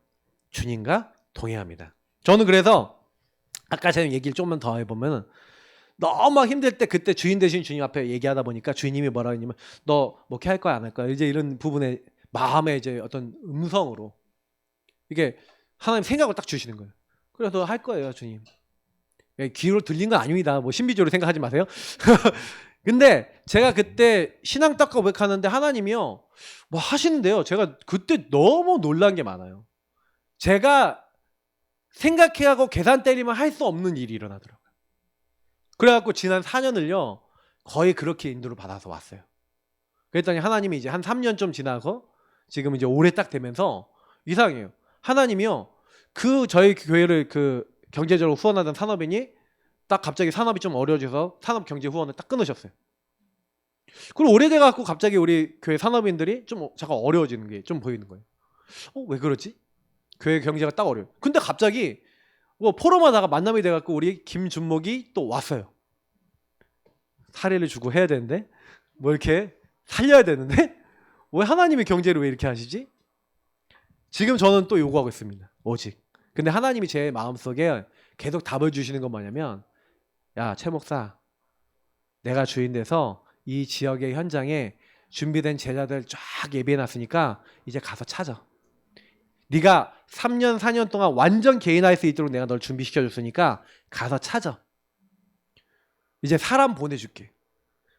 주님과 동행합니다. 저는 그래서 아까 제가 얘기를 조금만 더 해보면 너무 힘들 때 그때 주인 되신 주님 앞에 얘기하다 보니까 주님이 뭐라고 했냐면 너 목회할 거야 안 할 거야? 이제 이런 부분에 마음에 이제 어떤 음성으로 이게 하나님 생각을 딱 주시는 거예요. 그래서 할 거예요 주님. 귀로 들린 건 아닙니다. 뭐 신비주의로 생각하지 마세요. 근데 제가 그때 신앙 딱 고백하는데 하나님이요 뭐 하시는데요. 제가 그때 너무 놀란 게 많아요. 제가 생각해하고 계산 때리면 할 수 없는 일이 일어나더라고요. 그래갖고 지난 4년을요 거의 그렇게 인도를 받아서 왔어요. 그랬더니 하나님이 이제 한 3년 좀 지나서 지금 이제 올해 딱 되면서 이상해요. 하나님이요 그 저희 교회를 그 경제적으로 후원하던 산업인이 딱 갑자기 산업이 좀 어려워져서 산업 경제 후원을 딱 끊으셨어요. 그리고 오래돼갖고 갑자기 우리 교회 산업인들이 좀 잠깐 어려워지는 게 좀 보이는 거예요. 왜 그러지? 교회 경제가 딱 어려워요. 근데 갑자기 뭐 포럼하다가 만남이 돼갖고 우리 김준목이 또 왔어요. 사례를 주고 해야 되는데 뭐 이렇게 살려야 되는데 왜 하나님이 경제를 왜 이렇게 하시지? 지금 저는 또 요구하고 있습니다. 오직. 근데 하나님이 제 마음속에 계속 답을 주시는 건 뭐냐면 야, 최 목사 내가 주인 돼서 이 지역의 현장에 준비된 제자들 쫙 예비해놨으니까 이제 가서 찾아. 네가 3년 4년 동안 완전 개인할 수 있도록 내가 널 준비시켜줬으니까 가서 찾아. 이제 사람 보내줄게.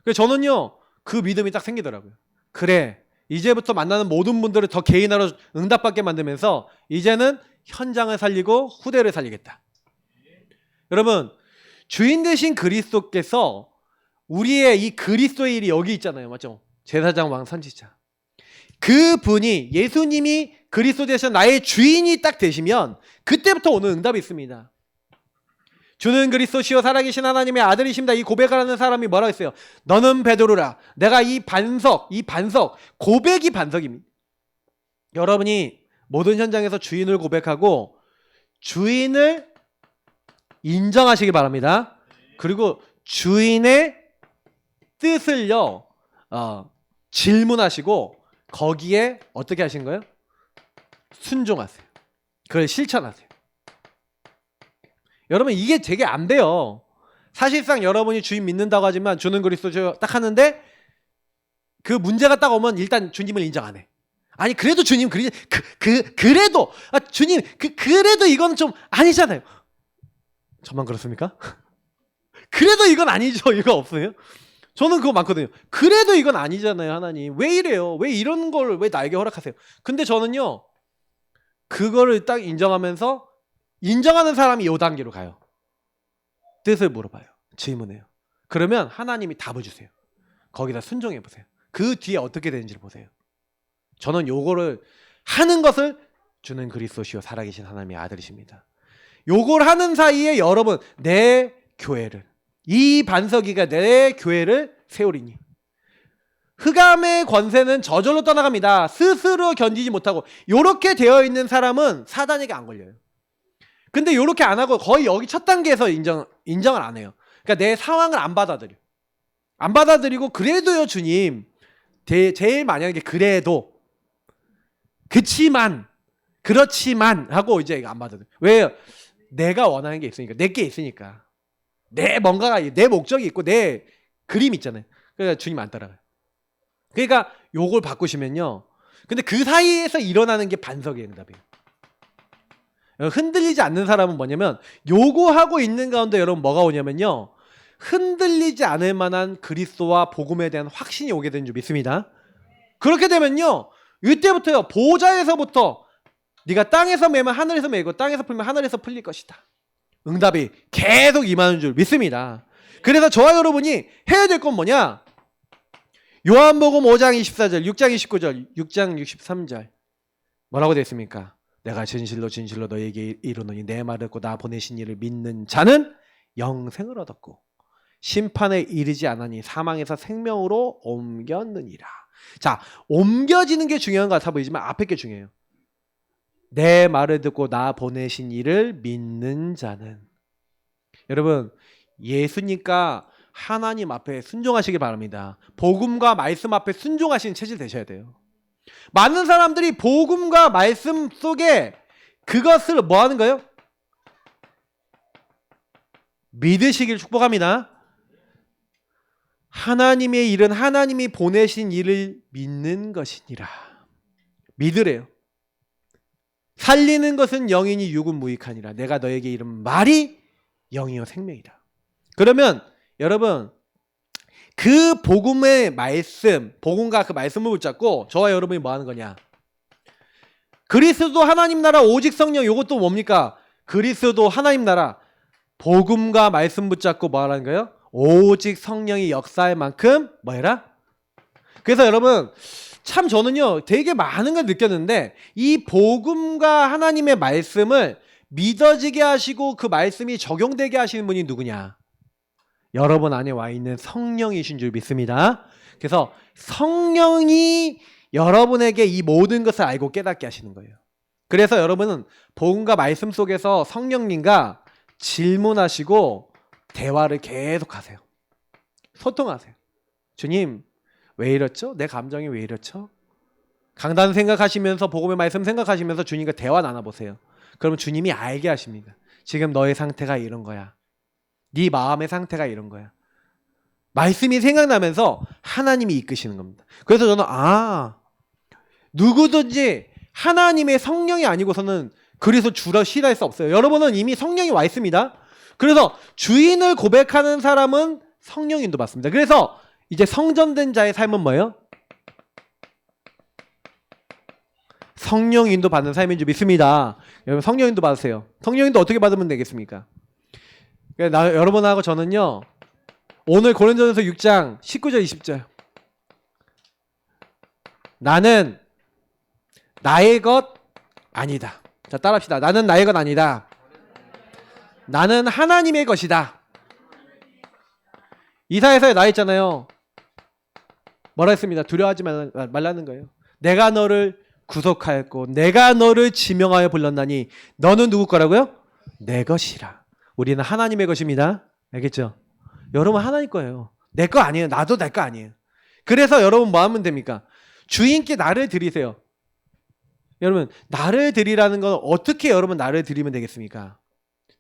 그래서 저는요 그 믿음이 딱 생기더라고요. 그래 이제부터 만나는 모든 분들을 더 개인화로 응답받게 만들면서 이제는 현장을 살리고 후대를 살리겠다. 여러분 주인 되신 그리스도께서 우리의 이 그리스도의 일이 여기 있잖아요. 맞죠? 제사장 왕 선지자. 그분이 예수님이 그리스도 되신 나의 주인이 딱 되시면 그때부터 오는 응답이 있습니다. 주는 그리스도시요 살아계신 하나님의 아들이십니다. 이 고백을 하는 사람이 뭐라고 했어요? 너는 베드로라. 내가 이 반석 고백이 반석입니다. 여러분이 모든 현장에서 주인을 고백하고 주인을 인정하시기 바랍니다. 그리고 주인의 뜻을요 질문하시고 거기에 어떻게 하신 거예요? 순종하세요. 그걸 실천하세요. 여러분 이게 되게 안 돼요. 사실상 여러분이 주인 믿는다고 하지만 주는 그리스도죠 딱 하는데 그 문제가 딱 오면 일단 주님을 인정 안 해. 아니 그래도 주님 그래도 주님 그래도 이건 좀 아니잖아요. 저만 그렇습니까? 그래도 이건 아니죠. 이거 없어요? 저는 그거 많거든요. 그래도 이건 아니잖아요. 하나님 왜 이래요? 왜 이런 걸 왜 나에게 허락하세요? 근데 저는요 그거를 딱 인정하면서 인정하는 사람이 요 단계로 가요. 뜻을 물어봐요. 질문해요. 그러면 하나님이 답을 주세요. 거기다 순종해 보세요. 그 뒤에 어떻게 되는지를 보세요. 저는 요거를 하는 것을 주는 그리스도시요 살아계신 하나님의 아들이십니다. 요걸 하는 사이에 여러분 내 교회를 이 반석이가 내 교회를 세우리니 흑암의 권세는 저절로 떠나갑니다. 스스로 견디지 못하고 요렇게 되어 있는 사람은 사단에게 안 걸려요. 근데 요렇게 안 하고 거의 여기 첫 단계에서 인정을 안 해요. 그러니까 내 상황을 안 받아들이고 그래도요 주님 제일 만약에 그래도 그렇지만 하고 이제 안 받아들여요. 왜요? 내가 원하는 게 있으니까 내게 있으니까 내 뭔가가 내 목적이 있고 내 그림 있잖아요. 그러니까 주님 안 따라가요. 그러니까 요걸 바꾸시면요. 근데 그 사이에서 일어나는 게 반석의 응답이에요. 흔들리지 않는 사람은 뭐냐면 요거 하고 있는 가운데 여러분 뭐가 오냐면요. 흔들리지 않을 만한 그리스도와 복음에 대한 확신이 오게 되는 줄 믿습니다. 그렇게 되면요. 이때부터요. 보좌에서부터 네가 땅에서 매면 하늘에서 매고 땅에서 풀면 하늘에서 풀릴 것이다. 응답이 계속 임하는 줄 믿습니다. 그래서 저와 여러분이 해야 될 건 뭐냐? 요한복음 5장 24절, 6장 29절, 6장 63절 뭐라고 되어 있습니까? 내가 진실로 너에게 이르노니 내 말을 듣고 나 보내신 이를 믿는 자는 영생을 얻었고 심판에 이르지 않으니 사망에서 생명으로 옮겼느니라. 자, 옮겨지는 게 중요한 것 같아 보이지만 앞에 게 중요해요. 내 말을 듣고 나 보내신 이를 믿는 자는. 여러분 예수님과 하나님 앞에 순종하시기 바랍니다. 복음과 말씀 앞에 순종하시는 체질 되셔야 돼요. 많은 사람들이 복음과 말씀 속에 그것을 뭐 하는 거예요? 믿으시길 축복합니다. 하나님의 일은 하나님이 보내신 일을 믿는 것이니라. 믿으래요. 살리는 것은 영이니 육은 무익하니라. 내가 너에게 이른 말이 영이요 생명이다. 그러면 여러분 그 복음의 말씀, 복음과 그 말씀을 붙잡고 저와 여러분이 뭐 하는 거냐? 그리스도 하나님 나라 오직 성령 이것도 뭡니까? 그리스도 하나님 나라 복음과 말씀 붙잡고 뭐 하라는 거예요? 오직 성령이 역사할 만큼 뭐 해라? 그래서 여러분 참 저는요 되게 많은 걸 느꼈는데 이 복음과 하나님의 말씀을 믿어지게 하시고 그 말씀이 적용되게 하시는 분이 누구냐? 여러분 안에 와 있는 성령이신 줄 믿습니다. 그래서 성령이 여러분에게 이 모든 것을 알고 깨닫게 하시는 거예요. 그래서 여러분은 복음과 말씀 속에서 성령님과 질문하시고 대화를 계속하세요. 소통하세요. 주님 왜 이렇죠? 내 감정이 왜 이렇죠? 강단 생각하시면서 복음의 말씀 생각하시면서 주님과 대화 나눠보세요. 그러면 주님이 알게 하십니다. 지금 너의 상태가 이런 거야. 네 마음의 상태가 이런 거야. 말씀이 생각나면서 하나님이 이끄시는 겁니다. 그래서 저는 누구든지 하나님의 성령이 아니고서는 그래서 주라 시할 수 없어요. 여러분은 이미 성령이 와 있습니다. 그래서 주인을 고백하는 사람은 성령 인도 받습니다. 그래서 이제 성전된 자의 삶은 뭐예요? 성령 인도 받는 삶인 줄 믿습니다. 여러분 성령 인도 받으세요. 성령 인도 어떻게 받으면 되겠습니까? 여러분하고 저는요 오늘 고린도전서 6장 19절 20절 나는 나의 것 아니다. 자 따라합시다. 나는 나의 것 아니다. 나는 하나님의 것이다. 이사야서에 나와 있잖아요. 뭐라 했습니다. 두려워하지 말라는 거예요. 내가 너를 구속하였고 내가 너를 지명하여 불렀나니 너는 누구 거라고요? 내 것이라. 우리는 하나님의 것입니다. 알겠죠? 여러분 하나님 거예요. 내 거 아니에요. 나도 내 거 아니에요. 그래서 여러분 뭐 하면 됩니까? 주인께 나를 드리세요. 여러분 나를 드리라는 건 어떻게 여러분 나를 드리면 되겠습니까?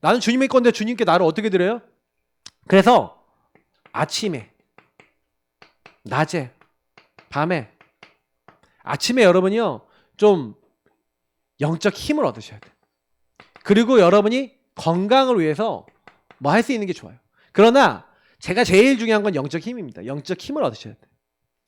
나는 주님의 건데 주님께 나를 어떻게 드려요? 그래서 아침에, 낮에, 밤에, 아침에 여러분이요 좀 영적 힘을 얻으셔야 돼요. 그리고 여러분이 건강을 위해서 뭐 할 수 있는 게 좋아요. 그러나 제가 제일 중요한 건 영적 힘입니다. 영적 힘을 얻으셔야 돼요.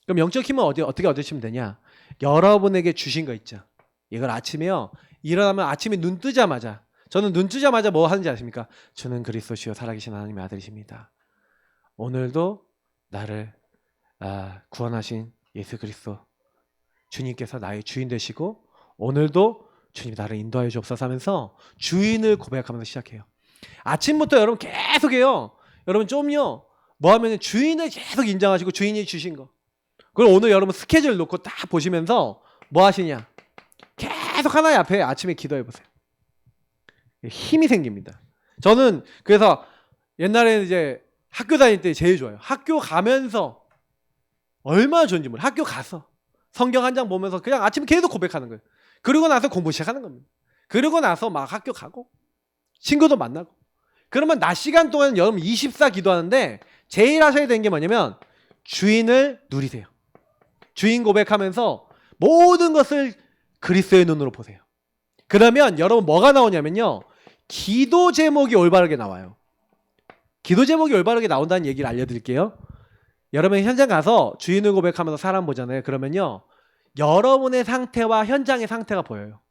그럼 영적 힘은 어떻게 얻으시면 되냐? 여러분에게 주신 거 있죠. 이걸 아침에요 일어나면 아침에 눈 뜨자마자 저는 눈 뜨자마자 뭐 하는지 아십니까? 주는 그리스도시요 살아계신 하나님의 아들이십니다. 오늘도 나를 구원하신 예수 그리스도 주님께서 나의 주인 되시고 오늘도 주님 나를 인도하여 주옵소서 하면서 주인을 고백하면서 시작해요. 아침부터 여러분 계속해요. 여러분 좀요 뭐 하면 주인을 계속 인정하시고 주인이 주신 거. 그리고 오늘 여러분 스케줄 놓고 딱 보시면서 뭐 하시냐? 계속 하나님 앞에 아침에 기도해 보세요. 힘이 생깁니다. 저는 그래서 옛날에는 이제 학교 다닐 때 제일 좋아요. 학교 가면서 얼마나 좋은지 몰라요. 학교 가서 성경 한 장 보면서 그냥 아침에 계속 고백하는 거예요. 그러고 나서 공부 시작하는 겁니다. 그러고 나서 막 학교 가고 친구도 만나고 그러면 낮 시간 동안 여러분 24 기도하는데 제일 하셔야 되는 게 뭐냐면 주인을 누리세요. 주인 고백하면서 모든 것을 그리스도의 눈으로 보세요. 그러면 여러분 뭐가 나오냐면요. 기도 제목이 올바르게 나와요. 기도 제목이 올바르게 나온다는 얘기를 알려드릴게요. 여러분 현장 가서 주인을 고백하면서 사람 보잖아요. 그러면요. 여러분의 상태와 현장의 상태가 보여요.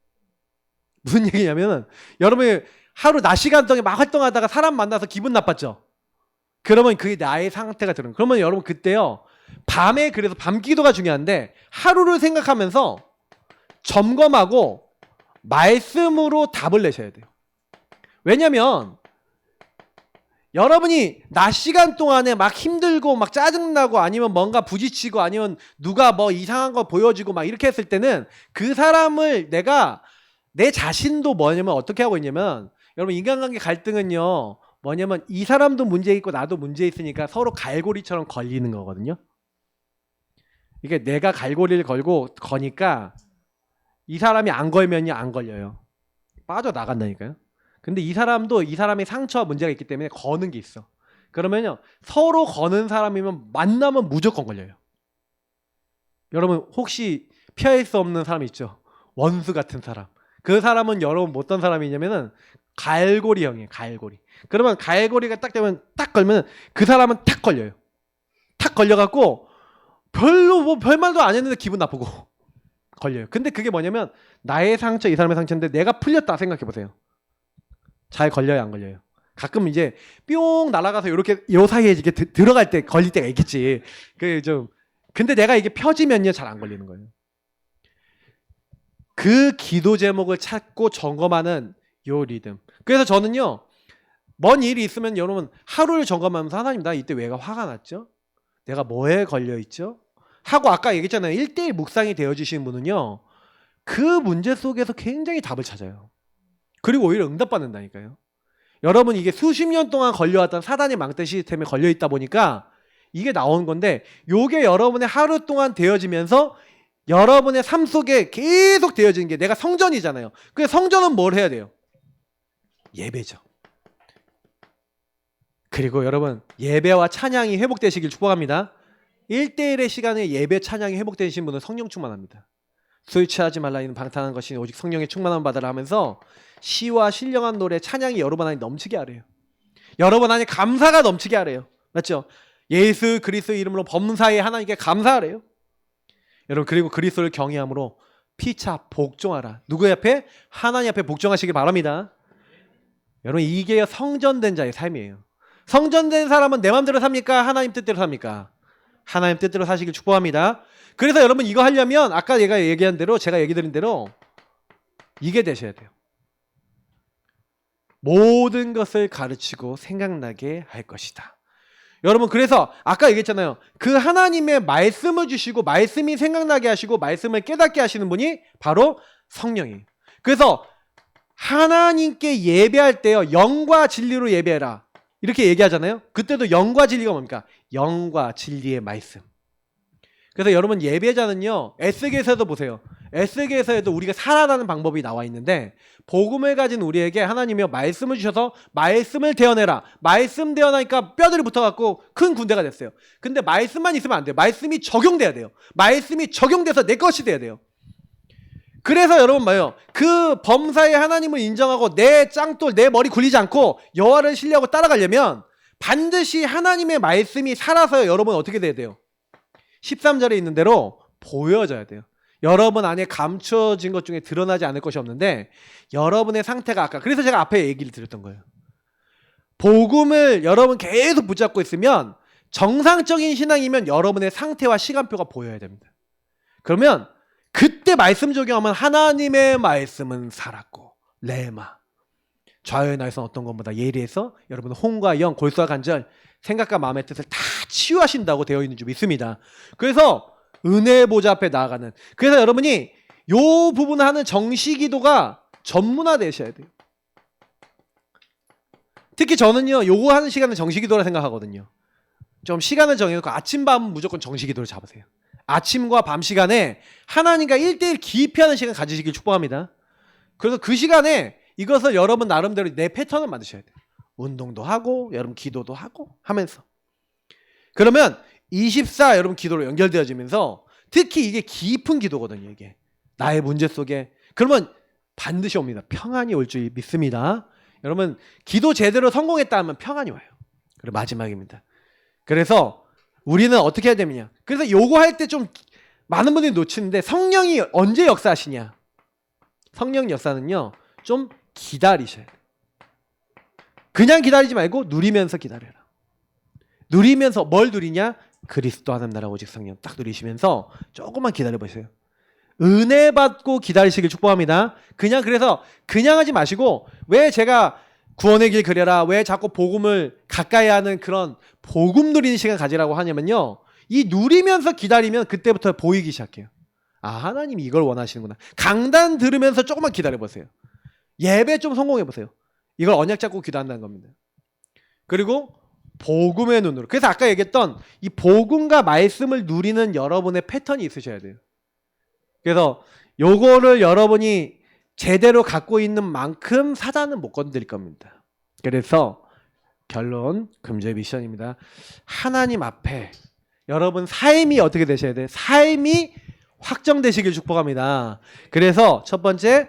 무슨 얘기냐면 여러분이 하루 낮 시간 동안 막 활동하다가 사람 만나서 기분 나빴죠. 그러면 그게 나의 상태가 들은 거예요. 그러면 여러분 그때요. 밤에 그래서 밤 기도가 중요한데 하루를 생각하면서 점검하고 말씀으로 답을 내셔야 돼요. 왜냐면 여러분이 낮 시간 동안에 막 힘들고 막 짜증나고 아니면 뭔가 부딪히고 아니면 누가 뭐 이상한 거 보여주고 막 이렇게 했을 때는 그 사람을 내 자신도 뭐냐면 어떻게 하고 있냐면 여러분 인간관계 갈등은요 뭐냐면 이 사람도 문제 있고 나도 문제 있으니까 서로 갈고리처럼 걸리는 거거든요. 이게 내가 갈고리를 거니까 이 사람이 안 걸면요 안 걸려요. 빠져나간다니까요. 근데 이 사람도 이 사람의 상처와 문제가 있기 때문에 거는 게 있어. 그러면요 서로 거는 사람이면 만나면 무조건 걸려요. 여러분 혹시 피할 수 없는 사람 있죠? 원수 같은 사람. 그 사람은 여러분 어떤 사람이냐면은 갈고리형이에요. 갈고리. 그러면 갈고리가 딱 되면 딱 걸면 그 사람은 탁 걸려요. 탁 걸려갖고 별로 뭐 별말도 안 했는데 기분 나쁘고 걸려요. 근데 그게 뭐냐면 나의 상처 이 사람의 상처인데 내가 풀렸다 생각해 보세요. 잘 걸려요 안 걸려요? 가끔 이제 뿅 날아가서 이렇게 요 사이에 이렇게 들어갈 때 걸릴 때가 있겠지. 근데 내가 이게 펴지면요 잘 안 걸리는 거예요. 그 기도 제목을 찾고 점검하는 요 리듬. 그래서 저는요 먼 일이 있으면 여러분 하루를 점검하면서 하나님 나 이때 왜가 화가 났죠? 내가 뭐에 걸려 있죠? 하고 아까 얘기했잖아요. 1대1 묵상이 되어주신 분은요 그 문제 속에서 굉장히 답을 찾아요. 그리고 오히려 응답받는다니까요. 여러분 이게 수십 년 동안 걸려왔던 사단의 망대 시스템에 걸려있다 보니까 이게 나온 건데 요게 여러분의 하루 동안 되어지면서 여러분의 삶 속에 계속 되어지는 게 내가 성전이잖아요. 그래서 성전은 뭘 해야 돼요? 예배죠. 그리고 여러분 예배와 찬양이 회복되시길 축복합니다. 1대1의 시간에 예배 찬양이 회복되신 분은 성령 충만합니다. 술 취하지 말라 이는 방탕한 것이 오직 성령의 충만함 받으라 하면서 시와 신령한 노래 찬양이 여러분 안에 넘치게 하래요. 여러분 안에 감사가 넘치게 하래요. 맞죠? 예수 그리스도 이름으로 범사에 하나님께 감사하래요. 여러분 그리고 그리스도를 경외함으로 피차 복종하라. 누구 앞에? 하나님 앞에 복종하시기 바랍니다. 여러분 이게 성전된 자의 삶이에요. 성전된 사람은 내 마음대로 삽니까? 하나님 뜻대로 삽니까? 하나님 뜻대로 사시길 축복합니다. 그래서 여러분 이거 하려면 아까 제가 얘기한 대로 제가 얘기 드린 대로 이게 되셔야 돼요. 모든 것을 가르치고 생각나게 할 것이다. 여러분, 그래서 아까 얘기했잖아요. 그 하나님의 말씀을 주시고 말씀이 생각나게 하시고 말씀을 깨닫게 하시는 분이 바로 성령이에요. 그래서 하나님께 예배할 때요, 영과 진리로 예배해라 이렇게 얘기하잖아요. 그때도 영과 진리가 뭡니까? 영과 진리의 말씀. 그래서 여러분, 예배자는요, 에스겔서도 보세요. 에스겔서에도 우리가 살아나는 방법이 나와 있는데, 복음을 가진 우리에게 하나님이 말씀을 주셔서 말씀을 대언해라. 말씀 대언하니까 뼈들이 붙어갖고 큰 군대가 됐어요. 근데 말씀만 있으면 안 돼요. 말씀이 적용돼야 돼요. 말씀이 적용돼서 내 것이 돼야 돼요. 그래서 여러분 뭐예요? 그 범사의 하나님을 인정하고 내 짱돌, 내 머리 굴리지 않고 여호와를 신뢰하고 따라가려면 반드시 하나님의 말씀이 살아서 여러분 어떻게 돼야 돼요? 13절에 있는 대로 보여져야 돼요. 여러분 안에 감춰진 것 중에 드러나지 않을 것이 없는데, 여러분의 상태가 아까, 그래서 제가 앞에 얘기를 드렸던 거예요. 복음을 여러분 계속 붙잡고 있으면, 정상적인 신앙이면 여러분의 상태와 시간표가 보여야 됩니다. 그러면 그때 말씀 적용하면 하나님의 말씀은 살았고 레마, 좌우의 날선 어떤 것보다 예리해서 여러분 혼과 영, 골수와 간절, 생각과 마음의 뜻을 다 치유하신다고 되어 있는 줄 믿습니다. 그래서 은혜의 보좌 앞에 나아가는, 그래서 여러분이 요 부분을 하는 정시기도가 전문화되셔야 돼요. 특히 저는요, 요거 하는 시간은 정시기도라 생각하거든요. 좀 시간을 정해놓고 아침 밤은 무조건 정시기도를 잡으세요. 아침과 밤 시간에 하나님과 1대1 깊이 하는 시간 가지시길 축복합니다. 그래서 그 시간에 이것을 여러분 나름대로 내 패턴을 만드셔야 돼요. 운동도 하고 여러분 기도도 하고 하면서, 그러면 24 여러분 기도로 연결되어지면서, 특히 이게 깊은 기도거든요. 이게 나의 문제 속에, 그러면 반드시 옵니다. 평안이 올 줄 믿습니다. 여러분, 기도 제대로 성공했다 하면 평안이 와요. 그리고 마지막입니다. 그래서 우리는 어떻게 해야 되느냐, 그래서 요거 할 때 좀 많은 분들이 놓치는데, 성령이 언제 역사하시냐, 성령 역사는요 좀 기다리셔야 돼요. 그냥 기다리지 말고 누리면서 기다려라. 누리면서 뭘 누리냐? 그리스도 하나님 나라 오직 성령 딱 누리시면서 조금만 기다려보세요. 은혜 받고 기다리시길 축복합니다. 그래서 그냥 하지 마시고, 왜 제가 구원의 길 그려라, 왜 자꾸 복음을 가까이 하는 그런 복음 누리는 시간 가지라고 하냐면요, 이 누리면서 기다리면 그때부터 보이기 시작해요. 아, 하나님이 이걸 원하시는구나. 강단 들으면서 조금만 기다려보세요. 예배 좀 성공해보세요. 이걸 언약 잡고 기도한다는 겁니다. 그리고 복음의 눈으로, 그래서 아까 얘기했던 이 복음과 말씀을 누리는 여러분의 패턴이 있으셔야 돼요. 그래서 요거를 여러분이 제대로 갖고 있는 만큼 사단은 못 건드릴 겁니다. 그래서 결론, 금주의 미션입니다. 하나님 앞에 여러분 삶이 어떻게 되셔야 돼요? 삶이 확정되시길 축복합니다. 그래서 첫 번째,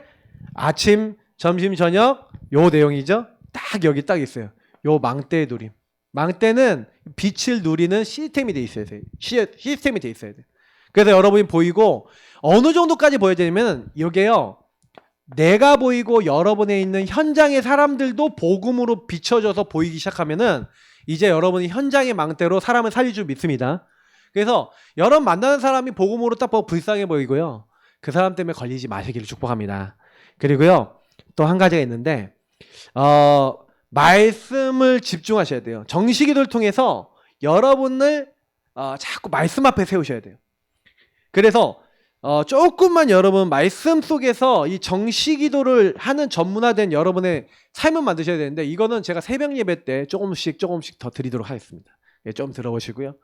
아침, 점심, 저녁 요 내용이죠. 딱 여기 딱 있어요. 요 망대의 누림. 망대는 빛을 누리는 시스템이 돼 있어야 돼요. 시스템이 돼 있어야 돼요. 그래서 여러분이 보이고, 어느 정도까지 보여야 되냐면, 이게요, 내가 보이고 여러분에 있는 현장의 사람들도 복음으로 비춰져서 보이기 시작하면은 이제 여러분이 현장의 망대로 사람을 살릴 줄 믿습니다. 그래서 여러분 만나는 사람이 복음으로 딱 보고 불쌍해 보이고요, 그 사람 때문에 걸리지 마시기를 축복합니다. 그리고요, 또 한 가지가 있는데, 말씀을 집중하셔야 돼요. 정시기도를 통해서 여러분을 자꾸 말씀 앞에 세우셔야 돼요. 그래서 조금만 여러분 말씀 속에서 이 정시기도를 하는 전문화된 여러분의 삶을 만드셔야 되는데, 이거는 제가 새벽 예배 때 조금씩 더 드리도록 하겠습니다. 예, 좀 들어보시고요.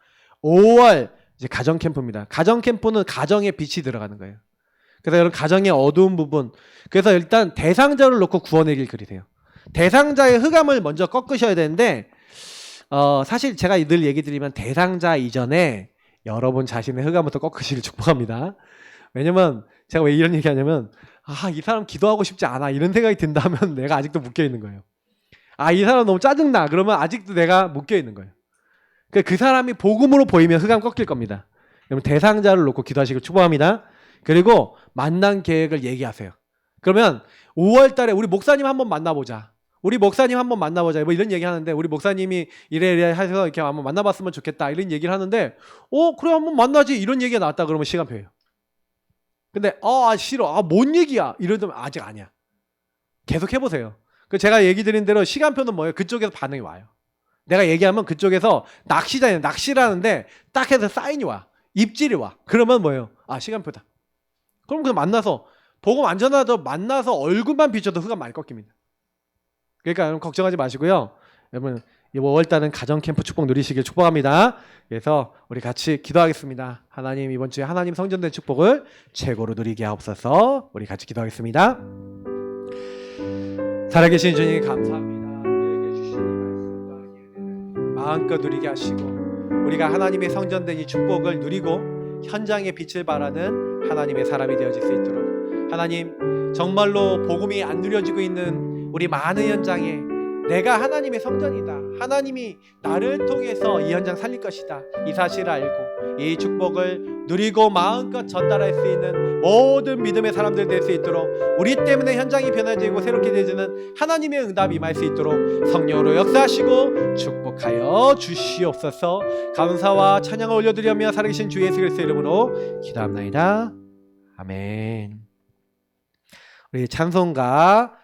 5월 이제 가정 캠프입니다. 가정 캠프는 가정에 빛이 들어가는 거예요. 그래서 여러분 가정의 어두운 부분, 그래서 일단 대상자를 놓고 구원의 길 그리세요. 대상자의 흑암을 먼저 꺾으셔야 되는데, 사실 제가 늘 얘기 드리면 대상자 이전에 여러분 자신의 흑암부터 꺾으시길 축복합니다. 왜냐면 제가 왜 이런 얘기 하냐면, 이 사람 기도하고 싶지 않아 이런 생각이 든다면 내가 아직도 묶여 있는 거예요. 이 사람 너무 짜증나 그러면 아직도 내가 묶여 있는 거예요. 그 사람이 복음으로 보이면 흑암 꺾일 겁니다. 그러면 대상자를 놓고 기도하시길 축복합니다. 그리고 만난 계획을 얘기하세요. 그러면 5월 달에 우리 목사님 한번 만나보자. 우리 목사님 한번 만나보자. 뭐 이런 얘기 하는데, 우리 목사님이 이래 해서 이렇게 한번 만나봤으면 좋겠다. 이런 얘기를 하는데, 그래, 한번 만나지. 이런 얘기가 나왔다 그러면 시간표예요. 근데, 싫어. 뭔 얘기야. 이러면 아직 아니야. 계속 해보세요. 그 제가 얘기 드린 대로 시간표는 뭐예요? 그쪽에서 반응이 와요. 내가 얘기하면 그쪽에서 낚시잖아요. 낚시를 하는데 딱 해서 사인이 와. 입질이 와. 그러면 뭐예요? 아, 시간표다. 그럼 그냥 만나서 보고 안전하죠. 만나서 얼굴만 비춰도 흑암 많이 꺾입니다. 그러니까 여러분 걱정하지 마시고요. 여러분 이 5월달은 가정 캠프 축복 누리시길 축복합니다. 그래서 우리 같이 기도하겠습니다. 하나님 이번 주에 하나님 성전된 축복을 최고로 누리게 하옵소서. 우리 같이 기도하겠습니다. 살아계신 주님 감사합니다. 우리에게 주신 이 말씀과 예배를 마음껏 누리게 하시고 우리가 하나님의 성전된 이 축복을 누리고 현장의 빛을 발하는 하나님의 사람이 되어질 수 있도록 하나님 정말로 복음이 안 누려지고 있는 우리 많은 현장에 내가 하나님의 성전이다. 하나님이 나를 통해서 이 현장 살릴 것이다. 이 사실을 알고 이 축복을 누리고 마음껏 전달할 수 있는 모든 믿음의 사람들 될 수 있도록 우리 때문에 현장이 변화되고 새롭게 되어지는 하나님의 응답이 임할 수 있도록 성령으로 역사하시고 축복하여 주시옵소서. 감사와 찬양을 올려드리며 살아계신 주 예수 그리스도의 이름으로 기도합나이다. 아멘. 우리 찬송가